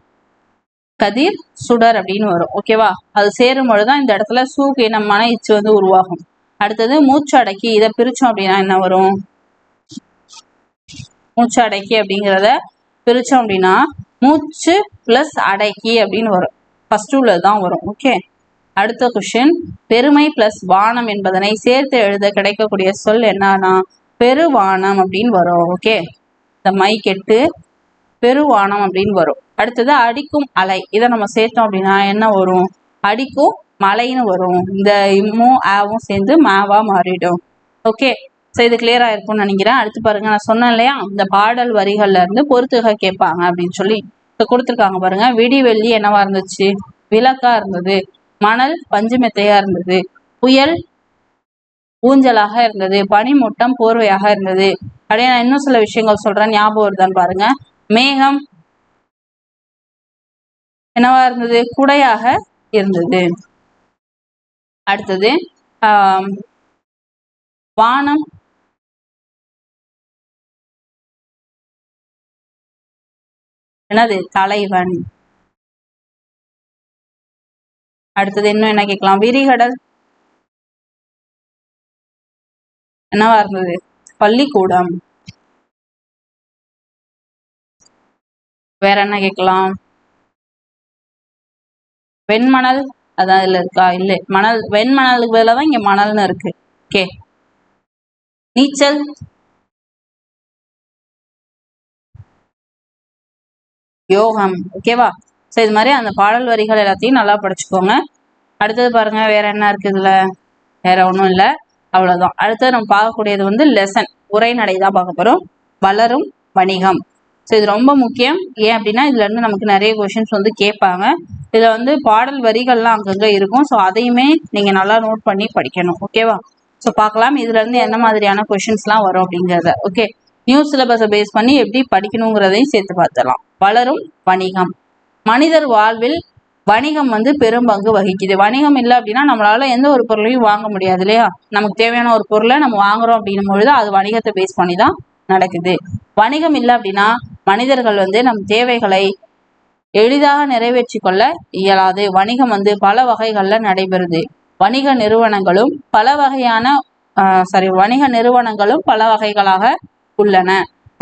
கதிர் சுடர் அப்படின்னு வரும். ஓகேவா? அது சேரும் பொழுதுதான் இந்த இடத்துல சூக்கு இனமான இச்சு வந்து உருவாகும். அடுத்தது மூச்சு அடக்கி, இதை பிரிச்சோம் அப்படின்னா என்ன வரும்? மூச்சு அடக்கி அப்படிங்கிறத பிரிச்சோம் அப்படின்னா மூச்சு பிளஸ் அடக்கி அப்படின்னு வரும். ஃபர்ஸ்ட் உள்ளதுதான் வரும். ஓகே. அடுத்த கொஸ்டின், பெருமை பிளஸ் வானம் என்பதனை சேர்த்து எழுத கிடைக்கக்கூடிய சொல் என்னன்னா பெருவானம் அப்படின்னு வரும். ஓகே. இந்த மை கெட்டு பெருவானம் அப்படின்னு வரும். அடுத்தது அடிக்கும் அலை, இதை நம்ம சேர்த்தோம் அப்படின்னா என்ன வரும்? அடிக்கும் மலைன்னு வரும். இந்த இம்மும் ஆவும் சேர்ந்து மாவா மாறிடும். ஓகே. ஸோ இது கிளியரா இருக்கும்னு நினைக்கிறேன். அடுத்து பாருங்க, நான் சொன்னேன் இல்லையா இந்த பாடல் வரிகள்ல இருந்து பொறுத்துக கேட்பாங்க அப்படின்னு சொல்லி கொடுத்துருக்காங்க பாருங்க. விடிவெள்ளி என்னவா இருந்துச்சு? விளக்கா இருந்தது. மணல் பஞ்சு மெத்தையா இருந்தது. புயல் ஊஞ்சலாக இருந்தது. பனிமூட்டம் போர்வையாக இருந்தது. அப்படியே நான் இன்னும் சில விஷயங்கள் சொல்றேன், ஞாபகம் வருதான்னு பாருங்க. மேகம் என்னவா இருந்தது? குடையாக இருந்தது. அடுத்தது வானம் என்னது? தலைவன். அடுத்தது இன்னும் என்ன கேட்கலாம்? விரிகடல் என்னவா இருந்தது? பள்ளிக்கூடம். வேற என்ன கேட்கலாம்? வெண்மணல், அதான் இதுல இருக்கா? இல்லை, மணல். வெண்மணலுக்கு பதிலாக தான் இங்க மணல்னு இருக்கு. ஓகே. நீச்சல், யோகம். ஓகேவா? ஸோ இது மாதிரி அந்த பாடல் வரிகள் எல்லாத்தையும் நல்லா படிச்சுக்கோங்க. அடுத்தது பாருங்க, வேற என்ன இருக்கு இதுல? வேற ஒன்றும் இல்லை, அவ்வளவுதான். அடுத்தது நம்ம பார்க்கக்கூடியது வந்து லெசன், உரைநடை தான் பார்க்க போறோம். வளரும் வணிகம். ஸோ இது ரொம்ப முக்கியம். ஏன் அப்படின்னா இதுல இருந்து நமக்கு நிறைய கொஸ்டின்ஸ் வந்து கேட்பாங்க. இதுல வந்து பாடல் வரிகள்லாம் அங்கங்க இருக்கும். ஸோ அதையுமே நீங்க நல்லா நோட் பண்ணி படிக்கணும். ஓகேவா? ஸோ பார்க்கலாம் இதுல இருந்து என்ன மாதிரியான கொஸ்டின்ஸ்லாம் வரும் அப்படிங்கிறத. ஓகே. நியூ சிலபஸை பேஸ் பண்ணி எப்படி படிக்கணுங்கிறதையும் சேர்த்து பார்த்துடலாம். வளரும் வணிகம். மனிதர் வாழ்வில் வணிகம் வந்து பெரும் பங்கு வகிக்குது. வணிகம் இல்லை அப்படின்னா நம்மளால எந்த ஒரு பொருளையும் வாங்க முடியாது இல்லையா? நமக்கு தேவையான ஒரு பொருளை நம்ம வாங்குறோம் அப்படின்னும் பொழுது அது வணிகத்தை பேஸ் பண்ணி தான் நடக்குது. வணிகம் இல்லை அப்படின்னா மனிதர்கள் வந்து நம் தேவைகளை எளிதாக நிறைவேற்றி கொள்ள இயலாது. வணிகம் வந்து பல வகைகள்ல நடைபெறுது. வணிக நிறுவனங்களும் பல வகைகளாக உள்ளன.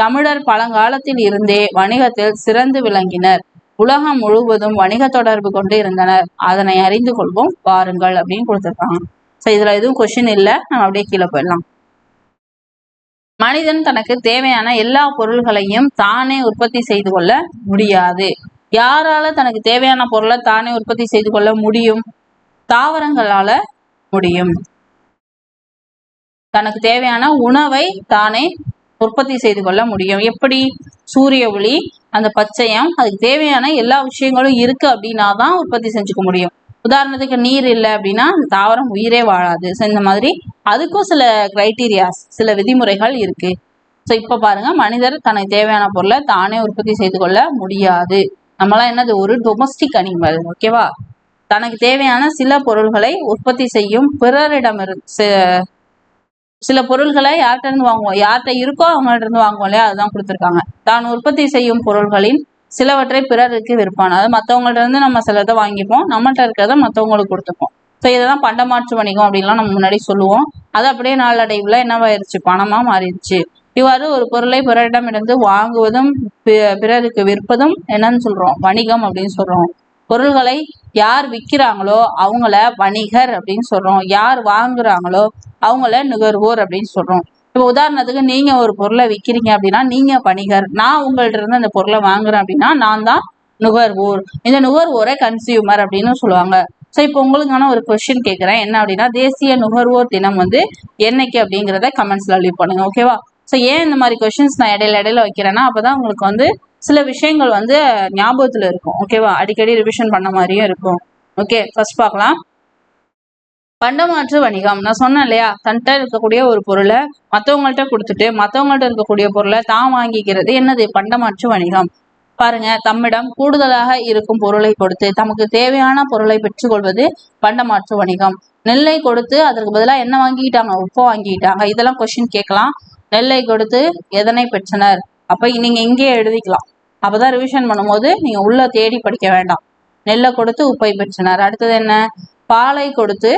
தமிழர் பழங்காலத்தில் இருந்தே வணிகத்தில் சிறந்து விளங்கினர். உலகம் முழுவதும் வணிக தொடர்பு கொண்டு இருந்தனர். அதனை அறிந்து கொள்வோம் வாருங்கள் அப்படின்னு கொடுத்துருக்காங்க. ஸோ இதுல எதுவும் கொஸ்டின் இல்லை, நம்ம அப்படியே கீழே போயிடலாம். மனிதன் தனக்கு தேவையான எல்லா பொருள்களையும் தானே உற்பத்தி செய்து கொள்ள முடியாது. யாரால தனக்கு தேவையான பொருளை தானே உற்பத்தி செய்து கொள்ள முடியும்? தாவரங்களால முடியும். தனக்கு தேவையான உணவை தானே உற்பத்தி செய்து கொள்ள முடியும். எப்படி? சூரிய ஒளி, அந்த பச்சையம், அதுக்கு தேவையான எல்லா விஷயங்களும் இருக்கு அப்படின்னா தான் உற்பத்தி செஞ்சுக்க முடியும். உதாரணத்துக்கு நீர் இல்லை அப்படின்னா தாவரம் உயிரே வாழாது. ஸோ இந்த மாதிரி அதுக்கும் சில கிரைட்டீரியாஸ், சில விதிமுறைகள் இருக்கு. ஸோ இப்ப பாருங்க, மனிதர் தனக்கு தேவையான பொருளை தானே உற்பத்தி செய்து கொள்ள முடியாது. நம்மளாம் என்னது, ஒரு டொமஸ்டிக் அனிமல். ஓகேவா? தனக்கு தேவையான சில பொருள்களை உற்பத்தி செய்யும் பிறரிடமிருந்து சில பொருள்களை யார்கிட்ட இருந்து வாங்குவோம், யார்கிட்ட இருக்கோ அவங்கள்ட்ட இருந்து வாங்குவோம் இல்லையா, அதுதான் கொடுத்துருக்காங்க. தான் உற்பத்தி செய்யும் பொருள்களின் சிலவற்றை பிறருக்கு விற்பான். அதாவது மற்றவங்கள்ட்ட இருந்து நம்ம சிலதை வாங்கிப்போம், நம்மள்ட்ட இருக்கிறத மற்றவங்களுக்கு கொடுத்துப்போம். ஸோ இதெல்லாம் பண்டமாற்று வணிகம் அப்படின்லாம் நம்ம முன்னாடி சொல்லுவோம். அது அப்படியே நாளடைவில் என்னவாயிருச்சு, பணமா மாறிடுச்சு. இவ்வாறு ஒரு பொருளை பிறரிடமிருந்து வாங்குவதும் பிறருக்கு விற்பதும் என்னன்னு சொல்றோம், வணிகம் அப்படின்னு சொல்றோம். பொருள்களை யார் விற்கிறாங்களோ அவங்கள வணிகர் அப்படின்னு சொல்றோம், யார் வாங்குறாங்களோ அவங்கள நுகர்வோர் அப்படின்னு சொல்றோம். இப்போ உதாரணத்துக்கு நீங்க ஒரு பொருளை விற்கிறீங்க அப்படின்னா நீங்க வணிகர், நான் உங்கள்ட்ட இருந்து அந்த பொருளை வாங்குறேன் அப்படின்னா நான் தான் நுகர்வோர். இந்த நுகர்வோரை கன்சியூமர் அப்படின்னு சொல்லுவாங்க. ஸோ இப்போ உங்களுக்கான ஒரு கொஸ்டின் கேட்குறேன், என்ன அப்படின்னா தேசிய நுகர்வோர் தினம் என்னைக்கு அப்படிங்கிறத கமெண்ட்ஸ்ல லீவ் பண்ணுங்க. ஓகேவா? ஸோ ஏன் இந்த மாதிரி கொஸ்டின்ஸ் நான் இடையில வைக்கிறேன்னா அப்பதான் உங்களுக்கு சில விஷயங்கள் ஞாபகத்துல இருக்கும். ஓகேவா? அடிக்கடி ரிவிஷன் பண்ண மாதிரியும் இருக்கும். ஓகே, ஃபர்ஸ்ட் பார்க்கலாம். பண்டமாற்று வணிகம். நான் சொன்னேன் இல்லையா, தன்கிட்ட இருக்கக்கூடிய ஒரு பொருளை மற்றவங்கள்ட்ட கொடுத்துட்டு மற்றவங்கள்ட்ட இருக்கக்கூடிய பொருளை தான் வாங்கிக்கிறது என்னது, பண்டமாற்று வணிகம். பாருங்க, தம்மிடம் கூடுதலாக இருக்கும் பொருளை கொடுத்து தமக்கு தேவையான பொருளை பெற்றுக்கொள்வது பண்டமாற்று வணிகம். நெல்லை கொடுத்து அதற்கு பதிலாக என்ன வாங்கிக்கிட்டாங்க, உப்பு வாங்கிக்கிட்டாங்க. இதெல்லாம் கொஸ்டின் கேட்கலாம். நெல்லை கொடுத்து எதனை பெற்றனர், அப்ப நீங்க இங்கேயே எழுதிக்கலாம். அப்பதான் ரிவிஷன் பண்ணும்போது நீங்க உள்ள தேடி படிக்க வேண்டாம். நெல்லை கொடுத்து உப்பை பெற்றனர். அடுத்தது என்ன, பாலை கொடுத்து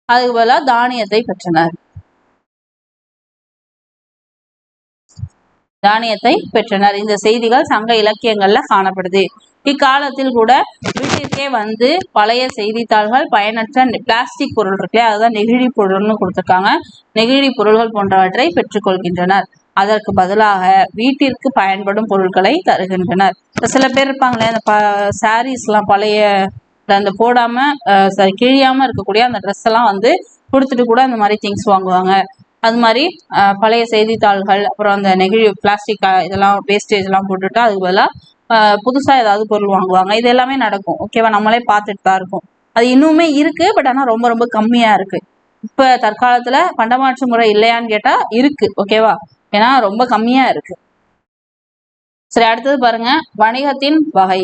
அதுக்கு பதிலாக தானியத்தை பெற்றனர். தானியத்தை பெற்றனர். இந்த செய்திகள் சங்க இலக்கியங்கள்ல காணப்படுது. இக்காலத்தில் கூட வீட்டிற்கே பழைய செய்தித்தாள்கள், பயனற்ற பிளாஸ்டிக் பொருள் இருக்கு, அதுதான் நெகிழி பொருள்னு கொடுத்துருக்காங்க, நெகிழி பொருள்கள் போன்றவற்றை பெற்றுக்கொள்கின்றனர். அதற்கு பதிலாக வீட்டிற்கு பயன்படும் பொருட்களை தருகின்றனர். சில பேர் இருப்பாங்களே, அந்த சாரீஸ் எல்லாம் பழைய அந்த போடாம கிழியாம இருக்கக்கூடிய அந்த ட்ரெஸ் எல்லாம் கொடுத்துட்டு கூட அந்த மாதிரி திங்ஸ் வாங்குவாங்க. அது மாதிரி பழைய செய்தித்தாள்கள், அப்புறம் அந்த நெகிழி பிளாஸ்டிக் இதெல்லாம் வேஸ்டேஜ் எல்லாம் போட்டுட்டு அதுக்கு பதிலாக புதுசா ஏதாவது பொருள் வாங்குவாங்க. இது எல்லாமே நடக்கும். ஓகேவா? நம்மளே பார்த்துட்டு தான் இருக்கும். அது இன்னுமே இருக்கு, பட் ஆனால் ரொம்ப ரொம்ப கம்மியா இருக்கு. இப்ப தற்காலத்துல பண்டமாற்று முறை இல்லையான்னு கேட்டா இருக்கு. ஓகேவா? ஏன்னா ரொம்ப கம்மியா இருக்கு. சரி, அடுத்தது பாருங்க, வணிகத்தின் வகை.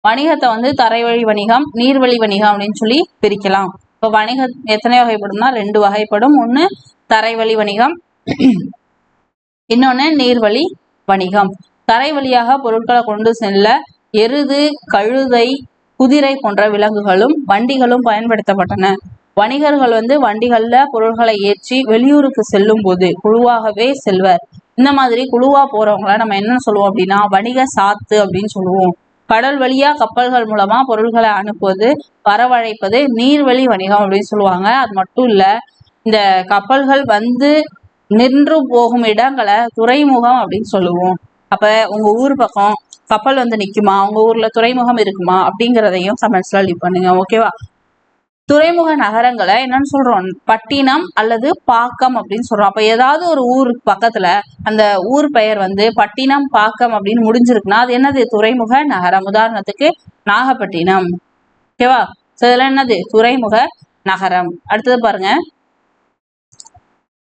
வணிகத்தை தரைவழி வணிகம், நீர்வழி வணிகம் அப்படின்னு சொல்லி பிரிக்கலாம். இப்போ வணிகம் எத்தனை வகைப்படும்னா 2 வகைப்படும். ஒண்ணு தரைவழி வணிகம், இன்னொன்னு நீர்வழி வணிகம். தரை வழியாக பொருட்களை கொண்டு செல்ல எருது, கழுதை, குதிரை போன்ற விலங்குகளும் வண்டிகளும் பயன்படுத்தப்பட்டன. வணிகர்கள் வண்டிகள்ல பொருட்களை ஏற்றி வெளியூருக்கு செல்லும் போது குழுவாகவே செல்வர். இந்த மாதிரி குழுவா போறவங்கள நம்ம என்ன சொல்லுவோம் அப்படின்னா வணிக சாத்து அப்படின்னு சொல்லுவோம். கடல் வழியா கப்பல்கள் மூலமா பொருட்களை அனுப்புவது, வரவழைப்பது நீர்வழி வணிகம் அப்படின்னு சொல்லுவாங்க. அது மட்டும் இல்ல, இந்த கப்பல்கள் நின்று போகும் இடங்களை துறைமுகம் அப்படின்னு சொல்லுவோம். அப்ப உங்க ஊர் பக்கம் கப்பல் நிக்குமா, உங்க ஊர்ல துறைமுகம் இருக்குமா அப்படிங்கிறதையும் கமெண்ட்ஸ்ல லீவ் பண்ணுங்க. ஓகேவா? துறைமுக நகரங்களை என்னன்னு சொல்றோம், பட்டினம் அல்லது பாக்கம் அப்படின்னு சொல்றோம். அப்ப ஏதாவது ஒரு ஊருக்கு பக்கத்துல அந்த ஊர் பெயர் பட்டினம், பாக்கம் அப்படின்னு முடிஞ்சிருக்குன்னா அது என்னது, துறைமுக நகரம். உதாரணத்துக்கு நாகப்பட்டினம். ஓகேவா? சோ இதெல்லாம் என்னது, துறைமுக நகரம். அடுத்தது பாருங்க,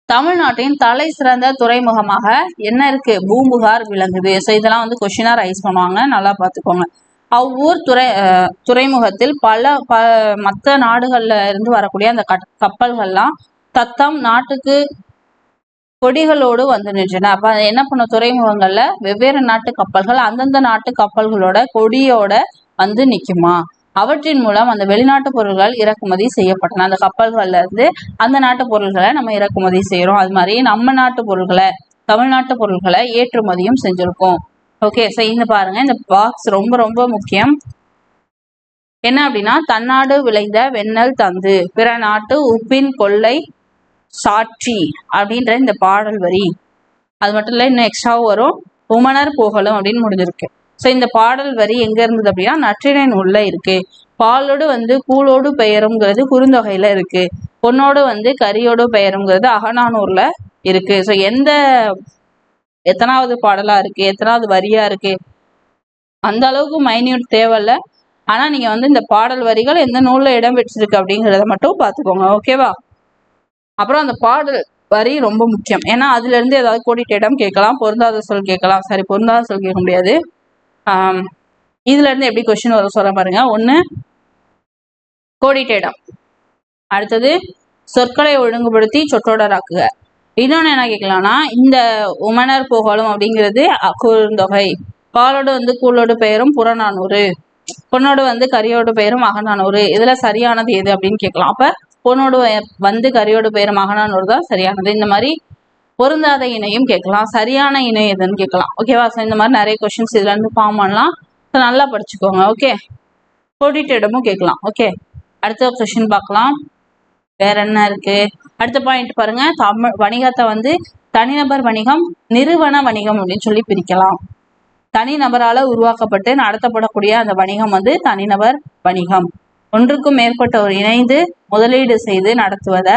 தமிழ்நாட்டின் தலை சிறந்த துறைமுகமாக என்ன இருக்கு, பூம்புகார் விளங்குது. ஸோ இதெல்லாம் கொஸ்டினா ரைஸ் பண்ணுவாங்க, நல்லா பார்த்துக்கோங்க. அவ்வூர் துறைமுகத்தில் மற்ற நாடுகள்ல இருந்து வரக்கூடிய அந்த கப்பல்கள்லாம் தத்தம் நாட்டுக்கு கொடிகளோடு நின்றன. அப்ப என்ன பண்ண, துறைமுகங்கள்ல வெவ்வேறு நாட்டு கப்பல்கள் அந்தந்த நாட்டு கப்பல்களோட கொடியோட நிக்குமா. அவற்றின் மூலம் அந்த வெளிநாட்டு பொருட்கள் இறக்குமதி செய்யப்பட்டன. அந்த கப்பல்கள்ல இருந்து அந்த நாட்டு பொருள்களை நம்ம இறக்குமதி செய்யறோம். அது மாதிரி நம்ம நாட்டு பொருட்களை, தமிழ்நாட்டு பொருட்களை ஏற்றுமதியும் செஞ்சிருக்கோம். ஓகே, ஸோ இந்த பாருங்க, இந்த பாக்ஸ் ரொம்ப ரொம்ப முக்கியம். என்ன அப்படின்னா, தன்னாடு விளைந்த வெண்ணெல் தந்து பிற நாட்டு உப்பின் கொள்ளை சாட்சி அப்படின்ற இந்த பாடல் வரி. அது மட்டும் இல்லை, இன்னும் எக்ஸ்ட்ராவும் வரும், உமனர் புகழும் அப்படின்னு முடிஞ்சிருக்கு. ஸோ இந்த பாடல் வரி எங்க இருந்தது அப்படின்னா நற்றிணை நூல்ல இருக்கு. பாலோடு கூழோடு பெயருங்கிறது குறுந்தொகையில இருக்கு. பொன்னோடு கரியோடு பெயருங்கிறது அகநானூர்ல இருக்கு. ஸோ எத்தனாவது பாடலா இருக்கு, எத்தனாவது வரியா இருக்கு, அந்த அளவுக்கு மைன்யூட் தேவையில்ல. ஆனா நீங்க வந்து இந்த பாடல் வரிகள் எந்த நூல்ல இடம் பெற்றிருக்கு அப்படிங்கிறத மட்டும் பார்த்துக்கோங்க. ஓகேவா? அப்புறம் அந்த பாடல் வரி ரொம்ப முக்கியம். ஏன்னா அதுல இருந்து ஏதாவது கோடிட்ட இடம் கேட்கலாம், பொருந்தாத சொல் கேட்கலாம். சரி, பொருந்தாத சொல் கேட்க முடியாது. இதுல இருந்து எப்படி கொஸ்டின் வர சொல்ல பாருங்க. ஒண்ணு கோடிட்ட இடம், அடுத்தது சொற்களை ஒழுங்குபடுத்தி சொற்றொடராக்குக. இன்னொன்னு என்ன கேட்கலாம்னா, இந்த உமனர் புகழும் அப்படிங்கிறது குறுந்தொகை. பாலோடு வந்து கூலோடு பெயரும் புறநானூறு, பொண்ணோடு வந்து கரியோடு பெயரும் அகநானூறு. இதுல சரியானது எது அப்படின்னு கேட்கலாம். அப்ப பொண்ணோடு வந்து கரியோடு பெயரும் அகநானூறு தான் சரியானது. இந்த மாதிரி பொருந்தாத இணையும் கேட்கலாம், சரியான இணை எதுன்னு கேட்கலாம். ஓகேவா? ஸோ இந்த மாதிரி நிறைய கொஸ்டின்ஸ் இதுல இருந்து ஃபார்ம் பண்ணலாம். ஸோ நல்லா படிச்சுக்கோங்க. ஓகே, கோடிட்ட இடமும் கேட்கலாம். ஓகே, அடுத்த கொஸ்டின் பார்க்கலாம். வேற என்ன இருக்கு? அடுத்த பாயிண்ட் பாருங்க. தமிழ் வணிகத்தை வந்து தனிநபர் வணிகம், நிறுவன வணிகம் அப்படின்னு சொல்லி பிரிக்கலாம். தனிநபரால உருவாக்கப்பட்டு நடத்தப்படக்கூடிய அந்த வணிகம் வந்து தனிநபர் வணிகம். ஒன்றுக்கும் மேற்பட்டவர் இணைந்து முதலீடு செய்து நடத்துவத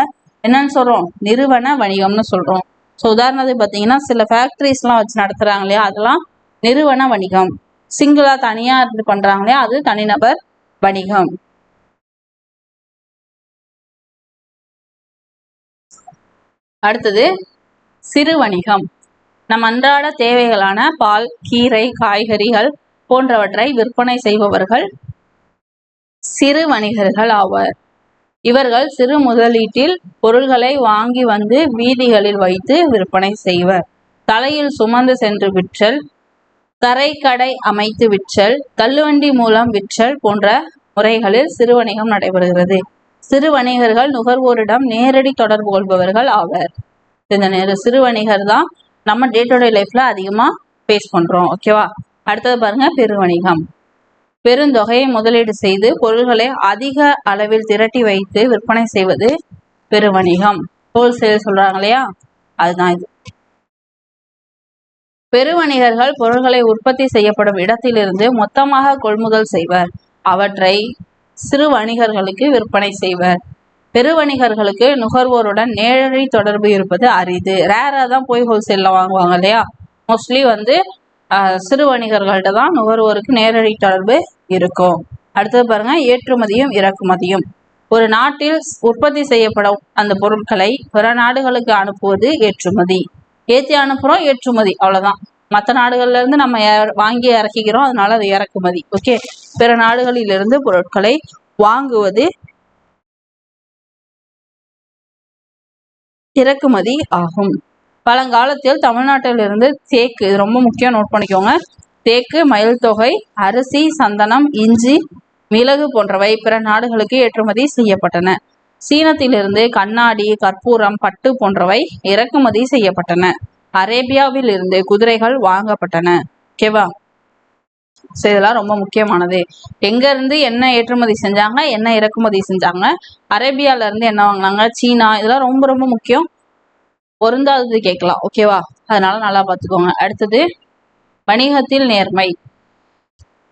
என்னன்னு சொல்றோம்? நிறுவன வணிகம்னு சொல்றோம். ஸோ உதாரணத்துக்கு பார்த்தீங்கன்னா, சில ஃபேக்டரிஸ் எல்லாம் வச்சு நடத்துறாங்க இல்லையா, அதெல்லாம் நிறுவன வணிகம். சிங்கிளா தனியா இருந்து பண்றாங்க இல்லையா, அது தனிநபர் வணிகம். அடுத்தது சிறு வணிகம். நம் அன்றாட தேவைகளான பால், கீரை, காய்கறிகள் போன்றவற்றை விற்பனை செய்பவர்கள் சிறு வணிகர்கள் ஆவர். இவர்கள் சிறு முதலீட்டில் பொருள்களை வாங்கி வந்து வீதிகளில் வைத்து விற்பனை செய்வர். தலையில் சுமந்து சென்று விற்றல், தரைக்கடை அமைத்து விற்றல், தள்ளுவண்டி மூலம் விற்றல் போன்ற முறைகளில் சிறு வணிகம் நடைபெறுகிறது. சிறு வணிகர்கள் நுகர்வோரிடம் நேரடி தொடர்பு கொள்பவர்கள் ஆவர். இந்த சிறு வணிகர் தான் நம்ம டே டு டே லைஃப்ல அதிகமா ஃபேஸ் பண்றோம். ஓகேவா? அடுத்தது பாருங்க, பெருவணிகம். பெருந்தொகையை முதலீடு செய்து பொருள்களை அதிக அளவில் திரட்டி வைத்து விற்பனை செய்வது பெருவணிகம். ஹோல்சேல் சொல்றாங்க இல்லையா, அதுதான் இது. பெருவணிகர்கள் பொருள்களை உற்பத்தி செய்யப்படும் இடத்திலிருந்து மொத்தமாக கொள்முதல் செய்வர். அவற்றை சிறு வணிகர்களுக்கு விற்பனை செய்வர். பெருவணிகர்களுக்கு நுகர்வோருடன் நேரடி தொடர்பு இருப்பது அரிது. ரேரா தான் போய் ஹோல்சேல்ல வாங்குவாங்க இல்லையா. மோஸ்ட்லி வந்து சிறு வணிகர்கள்ட்ட தான் நுகர்வோருக்கு நேரடி தொடர்பு இருக்கும். அடுத்தது பாருங்க, ஏற்றுமதியும் இறக்குமதியும். ஒரு நாட்டில் உற்பத்தி செய்யப்படும் அந்த பொருட்களை பிற நாடுகளுக்கு அனுப்புவது ஏற்றுமதி. ஏற்றி அனுப்புறோம், ஏற்றுமதி, அவ்வளவுதான். மற்ற நாடுகள்ல இருந்து நம்ம வாங்கி இறக்கிக்கிறோம், அதனால அது இறக்குமதி. ஓகே, பிற நாடுகளிலிருந்து பொருட்களை வாங்குவது இறக்குமதி ஆகும். பழங்காலத்தில் தமிழ்நாட்டிலிருந்து தேக்கு, இது ரொம்ப முக்கியம், நோட் பண்ணிக்கோங்க. தேக்கு, மயில் தொகை, அரிசி, சந்தனம், இஞ்சி, மிளகு போன்றவை பிற நாடுகளுக்கு ஏற்றுமதி செய்யப்பட்டன. சீனத்திலிருந்து கண்ணாடி, கற்பூரம், பட்டு போன்றவை இறக்குமதி செய்யப்பட்டன. அரேபியாவில் இருந்து குதிரைகள் வாங்கப்பட்டன. ஓகேவா? இதெல்லாம் ரொம்ப முக்கியமானது. எங்க இருந்து என்ன ஏற்றுமதி செஞ்சாங்க, என்ன இறக்குமதி செஞ்சாங்க, அரேபியால இருந்து என்ன வாங்கினாங்க, சீனா, இதெல்லாம் ரொம்ப ரொம்ப முக்கியம். பொருந்தாதது கேட்கலாம். ஓகேவா? அதனால நல்லா பார்த்துக்கோங்க. அடுத்தது வணிகத்தில் நேர்மை.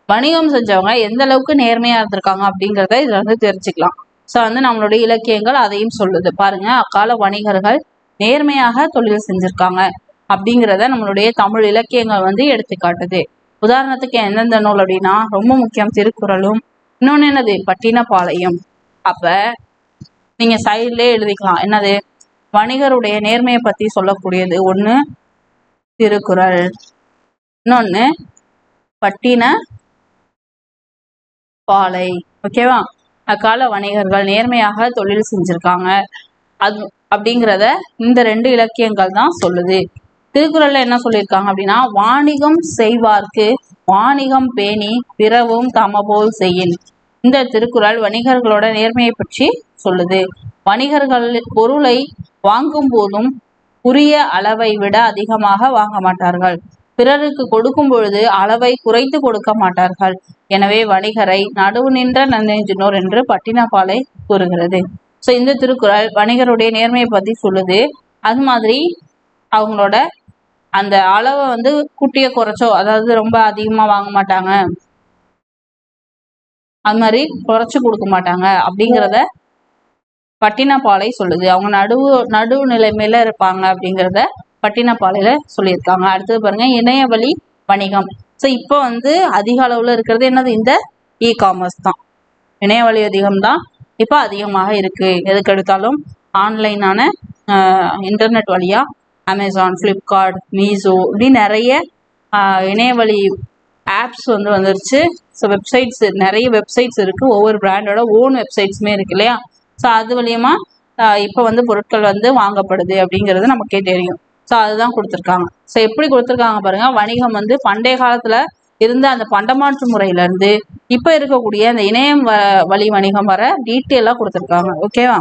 வணிகம் செஞ்சவங்க எந்த அளவுக்கு நேர்மையா இருந்திருக்காங்க அப்படிங்கிறத இதுல வந்து தெரிஞ்சுக்கலாம். ஸோ வந்து நம்மளுடைய இலக்கியங்கள் அதையும் சொல்லுது. பாருங்க, அக்கால வணிகர்கள் நேர்மையாக தொழில் செஞ்சிருக்காங்க அப்படிங்கிறத நம்மளுடைய தமிழ் இலக்கியங்கள் வந்து எடுத்துக்காட்டுது. உதாரணத்துக்கு எந்தெந்த நூல் அப்படின்னா ரொம்ப முக்கியம் திருக்குறளும், இன்னொன்னு என்னது பட்டினப்பாளையம். அப்ப நீங்க சைட்லயே எழுதிக்கலாம், என்னது வணிகருடைய நேர்மையை பத்தி சொல்லக்கூடியது. ஒண்ணு திருக்குறள், இன்னொன்னு பட்டினப்பாலை. ஓகேவா? அக்கால வணிகர்கள் நேர்மையாக தொழில் செஞ்சிருக்காங்க அது அப்படிங்கிறத இந்த ரெண்டு இலக்கியங்கள் தான் சொல்லுது. திருக்குறள்ல என்ன சொல்லியிருக்காங்க அப்படின்னா, வாணிகம் செய்வார்க்கு வாணிகம் பேணி பிறவும் தமபோல் செய்யின். இந்த திருக்குறள் வணிகர்களோட நேர்மையை பற்றி சொல்லுது. வணிகர்கள் பொருளை வாங்கும் போதும் உரிய அளவை விட அதிகமாக வாங்க மாட்டார்கள். பிறருக்கு கொடுக்கும் பொழுது அளவை குறைத்து கொடுக்க மாட்டார்கள். எனவே வணிகரை நடுவு நின்ற நன்னெஞ்சினோர் என்று பட்டினப்பாலை கூறுகிறது. ஸோ இந்த திருக்குறள் வணிகருடைய நேர்மையை பத்தி சொல்லுது. அது மாதிரி அவங்களோட அந்த அளவை வந்து குட்டிய குறைச்சோ, அதாவது ரொம்ப அதிகமா வாங்க மாட்டாங்க, அது மாதிரி குறைச்சு கொடுக்க மாட்டாங்க அப்படிங்கிறத பட்டினப்பாலை சொல்லுது. அவங்க நடுவு நிலைமையில இருப்பாங்க அப்படிங்கிறத பட்டினப்பாலையில சொல்லியிருக்காங்க. அடுத்தது பாருங்க, இணையவழி வணிகம். ஸோ இப்போ வந்து அதிக அளவுல இருக்கிறது என்னது, இந்த இ காமர்ஸ் தான். இணையவழி அதிகம் தான் இப்போ அதிகமாக இருக்கு. எதுக்கு எடுத்தாலும் ஆன்லைனான இன்டர்நெட் வழியா அமேசான், ஃப்ளிப்கார்ட், மீஷோ இப்படி நிறைய இணையவழி ஆப்ஸ் வந்து வந்துருச்சு. ஸோ வெப்சைட்ஸ், நிறைய வெப்சைட்ஸ் இருக்கு. ஒவ்வொரு பிராண்டோட ஓன் வெப்சைட்ஸுமே இருக்கு இல்லையா. ஸோ அது மூலியமா இப்போ வந்து பொருட்கள் வந்து வாங்கப்படுது அப்படிங்கிறது நமக்கே தெரியும். ஸோ அதுதான் கொடுத்துருக்காங்க. ஸோ எப்படி கொடுத்துருக்காங்க பாருங்க, வணிகம் வந்து பண்டைய காலத்துல இருந்த அந்த பண்டமாற்று முறையில இருந்து இப்ப இருக்கக்கூடிய அந்த இணையம் வழி வணிகம் வர டீட்டெயிலா கொடுத்துருக்காங்க. ஓகேவா.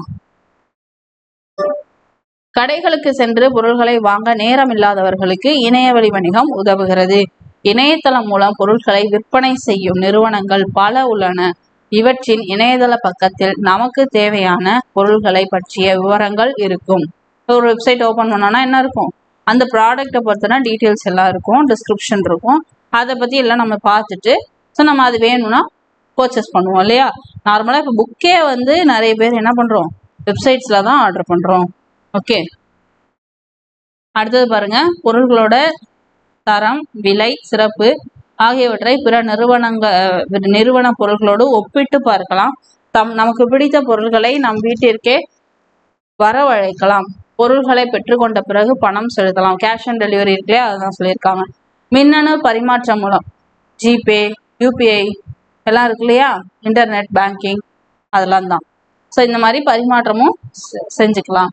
கடைகளுக்கு சென்று பொருள்களை வாங்க நேரம் இல்லாதவர்களுக்கு இணையவழி வணிகம் உதவுகிறது. இணையதளம் மூலம் பொருட்களை விற்பனை செய்யும் நிறுவனங்கள் பல உள்ளன. இவற்றின் இணையதள பக்கத்தில் நமக்கு தேவையான பொருள்களை பற்றிய விவரங்கள் இருக்கும். ஒரு வெப்சைட் ஓபன் பண்ணோம்னா என்ன இருக்கும், அந்த ப்ராடக்டை பற்றின டீட்டெயில்ஸ் எல்லாம் இருக்கும், டிஸ்கிரிப்ஷன் இருக்கும். அதை பத்தி எல்லாம் நம்ம பார்த்துட்டு ஸோ நம்ம அது வேணும்னா பர்ச்சேஸ் பண்ணுவோம் இல்லையா. நார்மலா இப்போ புக்கே வந்து நிறைய பேர் என்ன பண்றோம், வெப்சைட்ஸ்ல தான் ஆர்டர் பண்றோம். ஓகே. அடுத்தது பாருங்க, பொருள்களோட தரம், விலை, சிறப்பு ஆகியவற்றை பிற நிறுவன பொருட்களோடு ஒப்பிட்டு பார்க்கலாம். நமக்கு பிடித்த பொருட்களை நம் வீட்டிற்கே வரவழைக்கலாம். பொருள்களை பெற்றுக்கொண்ட பிறகு பணம் செலுத்தலாம். கேஷ் ஆன் டெலிவரி இருக்கே, அதுதான் சொல்லியிருக்காங்க. மின்னணு பரிமாற்றம் மூலம் ஜிபே, யூபிஐ எல்லாம் இருக்கு இல்லையா, இன்டர்நெட் பேங்கிங் அதெல்லாம் தான். ஸோ இந்த மாதிரி பரிமாற்றமும் செஞ்சுக்கலாம்.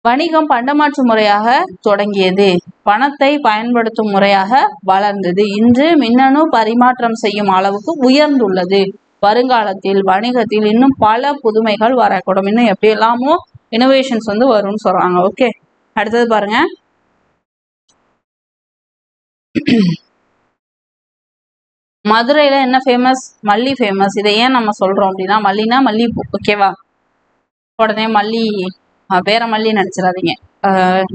வணிகம் பண்டமாற்று முறையாக தொடங்கியது, பணத்தை பயன்படுத்தும் முறையாக வளர்ந்தது. இன்று மின்னணு பரிமாற்றம் செய்யும் அளவுக்கு உயர்ந்துள்ளது. வருங்காலத்தில் வணிகத்தில் இன்னும் பல புதுமைகள் வரக்கூடும். இன்னும் எப்படி எல்லாமோ இனோவேஷன்ஸ் வந்து வரும்னு சொல்றாங்க. ஓகே. அடுத்தது பாருங்க, மதுரையில என்ன ஃபேமஸ், மல்லி ஃபேமஸ். இதை ஏன் நம்ம சொல்றோம் அப்படின்னா, மல்லினா மல்லிப்பூ. ஓகேவா. உடனே மல்லி வேற மல்லி நினைச்சிடாதீங்க,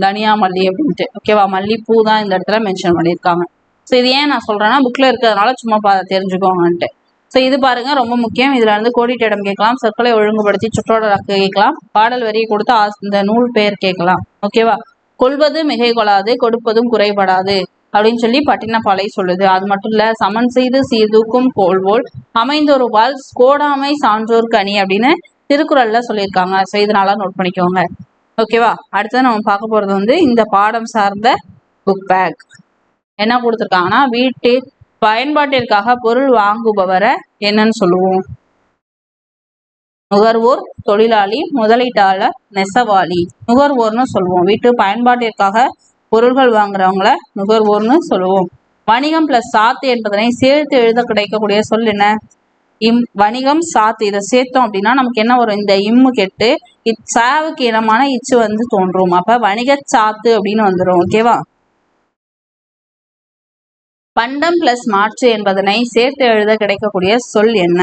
தனியா மல்லி அப்படின்ட்டு. ஓகேவா. மல்லிப்பூ தான் இந்த இடத்துல மென்ஷன் பண்ணியிருக்காங்க. ஸோ இது ஏன் நான் சொல்றேன்னா, புக்ல இருக்கிறதுனால சும்மா தெரிஞ்சுக்கோங்கன்ட்டு. ஸோ இது பாருங்க ரொம்ப முக்கியம். இதுல வந்து கோடிட்டிடம் கேட்கலாம், சொற்களை ஒழுங்குபடுத்தி சுற்றோடராக்கு கேட்கலாம், பாடல் வரியை கொடுத்து இந்த நூல் பெயர் கேட்கலாம். ஓகேவா. கொள்வது மிகை கொள்ளாது, கொடுப்பதும் குறைபடாது அப்படின்னு சொல்லி பட்டினப்பாலை சொல்லுது. அது மட்டும் இல்ல, சமன் செய்து சீர்தூக்கும் கோல்வோல் அமைந்தொரு பால் கோடாமை சான்றோர் கனி அப்படின்னு திருக்குறள்ல சொல்லியிருக்காங்க. ஸோ இதனால நோட் பண்ணிக்கோங்க. ஓகேவா. அடுத்தது நம்ம பார்க்க போறது வந்து இந்த பாடம் சார்ந்த புக் பேக். என்ன கொடுத்துருக்காங்கன்னா, வீட்டு பயன்பாட்டிற்காக பொருள் வாங்குபவரை என்னன்னு சொல்லுவோம், நுகர்வோர், தொழிலாளி, முதலீட்டாளர், நெசவாளி. நுகர்வோர்னு சொல்லுவோம். வீட்டு பயன்பாட்டிற்காக பொருள்கள் வாங்குறவங்கள நுகர்வோர்னு சொல்லுவோம். வணிகம் பிளஸ் சாத்து என்பதனை சேர்த்து எழுத கிடைக்கக்கூடிய சொல் என்ன, வணிகம் சாத்து. இதை சேர்த்தோம் அப்படின்னா நமக்கு என்ன வரும், இந்த இம்மு கெட்டு சாவுக்கு இனமான இச்சு வந்து தோன்றும். அப்ப வணிக சாத்து அப்படின்னு வந்துடும். ஓகேவா. பண்டம் பிளஸ் மாற்று என்பதனை சேர்த்து எழுத கிடைக்கக்கூடிய சொல் என்ன,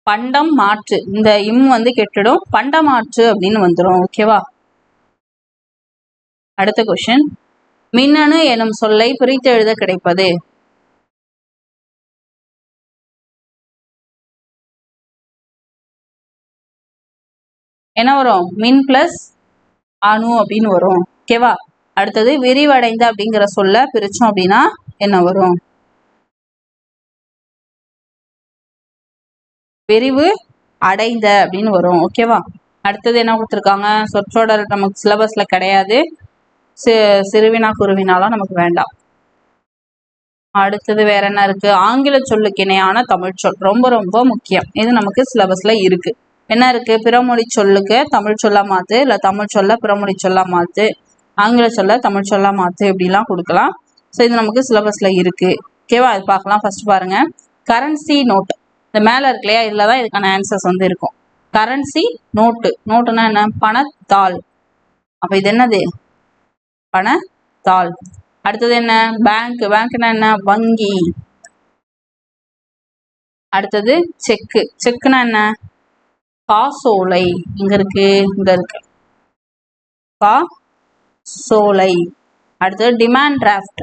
பண்டம் மாற்று. இந்த இம் வந்து கெட்டுடும், பண்டமாற்று அப்படின்னு வந்துடும். ஓகேவா. அடுத்த கொஸ்டின், மின்னணு எனும் சொல்லை பிரித்து எழுத கிடைப்பது, என்ன வரும், மின் பிளஸ் அணு அப்படின்னு வரும். ஓகேவா. அடுத்தது விரிவடைந்த அப்படிங்கிற சொல்ல பிரிச்சோம் அப்படின்னா என்ன வரும், விரிவு அடைந்த அப்படின்னு வரும். ஓகேவா. அடுத்தது என்ன கொடுத்துருக்காங்க, சொற்றொடர் நமக்கு சிலபஸ்ல கிடையாது, சிறுவினா குருவினாலாம் நமக்கு வேண்டாம். அடுத்தது வேற என்ன இருக்கு, ஆங்கில சொல்லுக்கு இணையான தமிழ் சொல். ரொம்ப ரொம்ப முக்கியம், இது நமக்கு சிலபஸ்ல இருக்கு. என்ன இருக்கு, பிறமொழி சொல்லுக்கு தமிழ் சொல்ல மாத்து, இல்ல தமிழ் சொல்ல பிறமொழி சொல்ல மாத்து, ஆங்கில சொல்ல தமிழ் சொல்ல மாத்து, இப்படிலாம் கொடுக்கலாம். ஸோ இது நமக்கு சிலபஸ்ல இருக்கு. ஓகேவா. அது பார்க்கலாம். ஃபர்ஸ்ட் பாருங்க, கரன்சி நோட். இந்த மேல இருக்கு இல்லையா, இதுலதான் இதுக்கான ஆன்சர்ஸ் வந்து இருக்கும். கரன்சி நோட்டு, நோட்டுனா என்ன, பணத்தாள். அப்ப இது என்னது, பணத்தாள். அடுத்தது என்ன, பேங்க். பேங்க்னா என்ன, வங்கி. அடுத்தது செக்கு. செக்குனா என்ன, காசோலை. இங்க இருக்கு, இங்க இருக்கு, காசோலை. அடுத்தது டிமாண்ட் டிராஃப்ட்,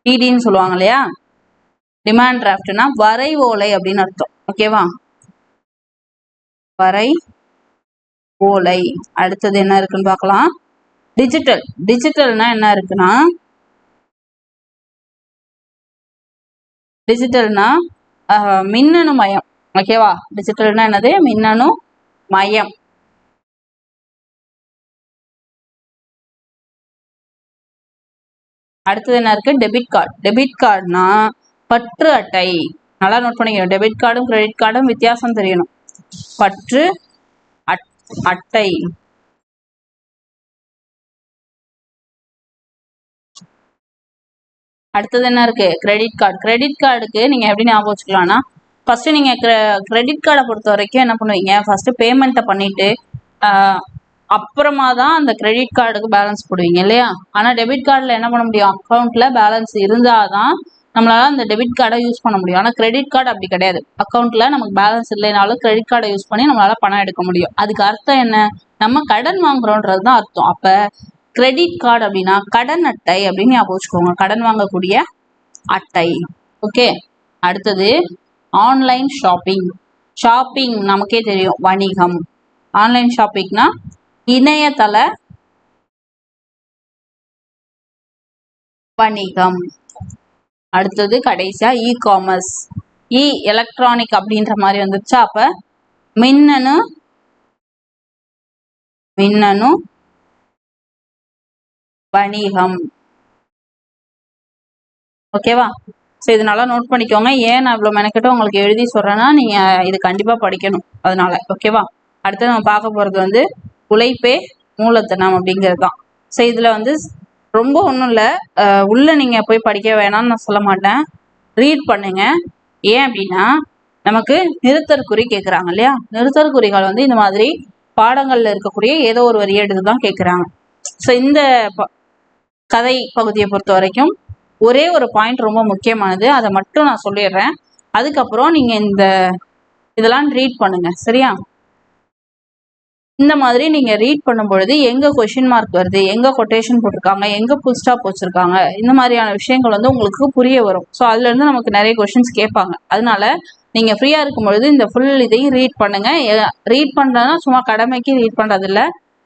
டிடின்னு சொல்லுவாங்க இல்லையா. டிமாண்ட் டிராஃப்ட்னா வரை ஓலை அப்படின்னு அர்த்தம். ஓகேவா. வரை ஓலை. அடுத்தது என்ன இருக்குன்னு பார்க்கலாம். டிஜிட்டல். டிஜிட்டல்னா என்ன இருக்குன்னா, டிஜிட்டல்னா மின்னணு மயம். ஓகேவா? டிஜிட்டல்னா என்னது? மின்னணு மயம். அடுத்தது என்ன இருக்கு? Debit card. டெபிட் கார்டுனா பற்று அட்டை. நல்லா நோட் பண்ணிக்கணும். டெபிட் கார்டும் கிரெடிட் கார்டும் வித்தியாசம் தெரியணும். பற்று அட்டை. அடுத்தது என்ன இருக்கு? Credit card. கிரெடிட் கார்டுக்கு நீங்க எப்படி ஞாபகம் வச்சுக்கலாம்னா, ஃபர்ஸ்ட் நீங்க கிரெடிட் கார்டை பொறுத்த வரைக்கும் என்ன பண்ணுவீங்க? ஃபர்ஸ்ட் பேமெண்ட்டை பண்ணிட்டு அப்புறமா தான் அந்த கிரெடிட் கார்டுக்கு பேலன்ஸ் போடுவீங்க இல்லையா? ஆனா டெபிட் கார்டில் என்ன பண்ண முடியும்? அக்கௌண்ட்ல பேலன்ஸ் இருந்தாதான் நம்மளால அந்த டெபிட் கார்டை யூஸ் பண்ண முடியும். ஆனா கிரெடிட் கார்டு அப்படி கிடையாது. அக்கௌண்ட்ல நமக்கு பேலன்ஸ் இல்லைனாலும் கிரெடிட் கார்டை யூஸ் பண்ணி நம்மளால பணம் எடுக்க முடியும். அதுக்கு அர்த்தம் என்ன? நம்ம கடன் வாங்குறோன்றது தான் அர்த்தம். அப்ப கிரெடிட் கார்டு அப்படின்னா கடன் அட்டை அப்படின்னு ஞாபகம் வச்சுக்கோங்க. கடன் வாங்கக்கூடிய அட்டை. ஓகே. அடுத்தது ஆன்லைன் ஷாப்பிங். ஷாப்பிங் நமக்கே தெரியும், வணிகம். ஆன்லைன் ஷாப்பிங்னா இணையதள வணிகம். அடுத்தது கடைசியா இ காமர்ஸ். இ எலக்ட்ரானிக் அப்படின்ற மாதிரி வந்துருச்சா? அப்ப மின்னணு வணிகம். ஓகேவா? ஸோ இதனால நோட் பண்ணிக்கோங்க. ஏன் நான் இவ்வளோ மெனக்கிட்ட உங்களுக்கு எழுதி சொல்றேன்னா, நீங்க இது கண்டிப்பா படிக்கணும். அதனால ஓகேவா? அடுத்து நம்ம பார்க்க போறது வந்து உழைப்பே மூலதனம் அப்படிங்கிறது தான். ஸோ இதுல வந்து ரொம்ப ஒன்றும் இல்லை, உள்ள நீங்க போய் படிக்க வேணாம்னு நான் சொல்ல மாட்டேன். ரீட் பண்ணுங்க. ஏன் அப்படின்னா, நமக்கு நிறுத்தற்குறி கேட்குறாங்க இல்லையா? நிறுத்தற்குறிகள் வந்து இந்த மாதிரி பாடங்கள்ல இருக்கக்கூடிய ஏதோ ஒரு வரியை எடுத்து தான் கேட்குறாங்க. ஸோ இந்த கதை பகுதியை பொறுத்த வரைக்கும் ஒரே ஒரு பாயிண்ட் ரொம்ப முக்கியமானது, அதை மட்டும் நான் சொல்லிடுறேன். அதுக்கப்புறம் நீங்க இதெல்லாம் ரீட் பண்ணுங்க. சரியா? இந்த மாதிரி நீங்க ரீட் பண்ணும் பொழுது எங்க கொஸ்டின் மார்க் வருது, எங்க கொட்டேஷன் போட்டிருக்காங்க, எங்க ஃபுல் ஸ்டாப் வச்சிருக்காங்க, இந்த மாதிரியான விஷயங்கள் வந்து உங்களுக்கு புரிய வரும். ஸோ அதுல இருந்து நமக்கு நிறைய கொஸ்டின்ஸ் கேட்பாங்க. அதனால நீங்க ஃப்ரீயா இருக்கும் பொழுது இந்த ஃபுல் இதையும் ரீட் பண்ணுங்க. ரீட் பண்றதுனா சும்மா கடமைக்கு ரீட் பண்றது இல்ல,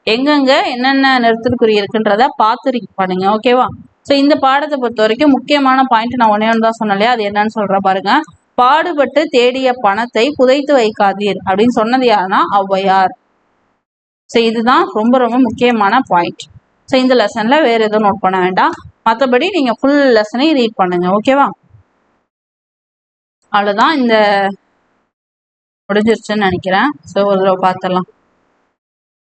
எங்கெங்க என்னென்ன நிறுத்தற்குறி இருக்குன்றத பார்த்து ரீட் பண்ணுங்க. ஓகேவா? ஸோ இந்த பாடத்தை பொறுத்த வரைக்கும் முக்கியமான பாயிண்ட் நான் ஒன்னே ஒன்று தான் சொன்னேன் இல்லையா? அது என்னன்னு சொல்ற பாருங்க. பாடுபட்டு தேடிய பணத்தை புதைத்து வைக்காதீர் அப்படின்னு சொன்னது யாருன்னா ஔவையார். ஸோ இதுதான் ரொம்ப ரொம்ப முக்கியமான பாயிண்ட். ஸோ இந்த லெசன்ல வேற எதுவும் நோட் பண்ண வேண்டாம். மற்றபடி நீங்க ஃபுல் லெசனையும் ரீட் பண்ணுங்க. ஓகேவா? அவ்வளோதான். இந்த முடிஞ்சிருச்சுன்னு நினைக்கிறேன். ஸோ ஒரு தடவை பார்த்துடலாம்.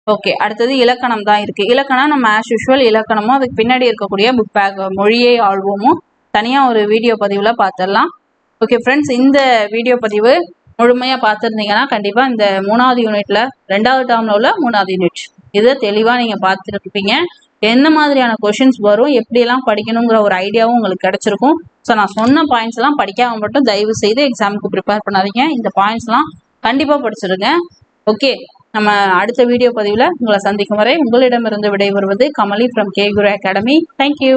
ஓகே. அடுத்தது இலக்கணம் தான் இருக்கு. இலக்கணம் நம்ம ஆஸ் யூஷுவல் இலக்கணமும் அதுக்கு பின்னாடி இருக்கக்கூடிய புக் பேக் மொழியை ஆழ்வோமும் தனியாக ஒரு வீடியோ பதிவில் பார்த்துடலாம். ஓகே ஃப்ரெண்ட்ஸ், இந்த வீடியோ பதிவு முழுமையாக பார்த்துருந்தீங்கன்னா கண்டிப்பாக இந்த 3வது யூனிட்ல 2வது டேர்ம்ல உள்ள 3வது யூனிட் இதை தெளிவாக நீங்கள் பார்த்துருப்பீங்க. என்ன மாதிரியான கொஷின்ஸ் வரும், எப்படியெல்லாம் படிக்கணுங்கிற ஒரு ஐடியாவும் உங்களுக்கு கிடைச்சிருக்கும். ஸோ நான் சொன்ன பாயிண்ட்ஸ் எல்லாம் படிக்காம மட்டும் தயவு செய்து எக்ஸாமுக்கு ப்ரிப்பேர் பண்ணாதீங்க. இந்த பாயிண்ட்ஸ்லாம் கண்டிப்பாக படிச்சிருங்க. ஓகே. நம்ம அடுத்த வீடியோ பதிவில் உங்களை சந்திக்கும் வரை உங்களிடமிருந்து விடைபெறுவது Kamali from K Guru academy. Thank you.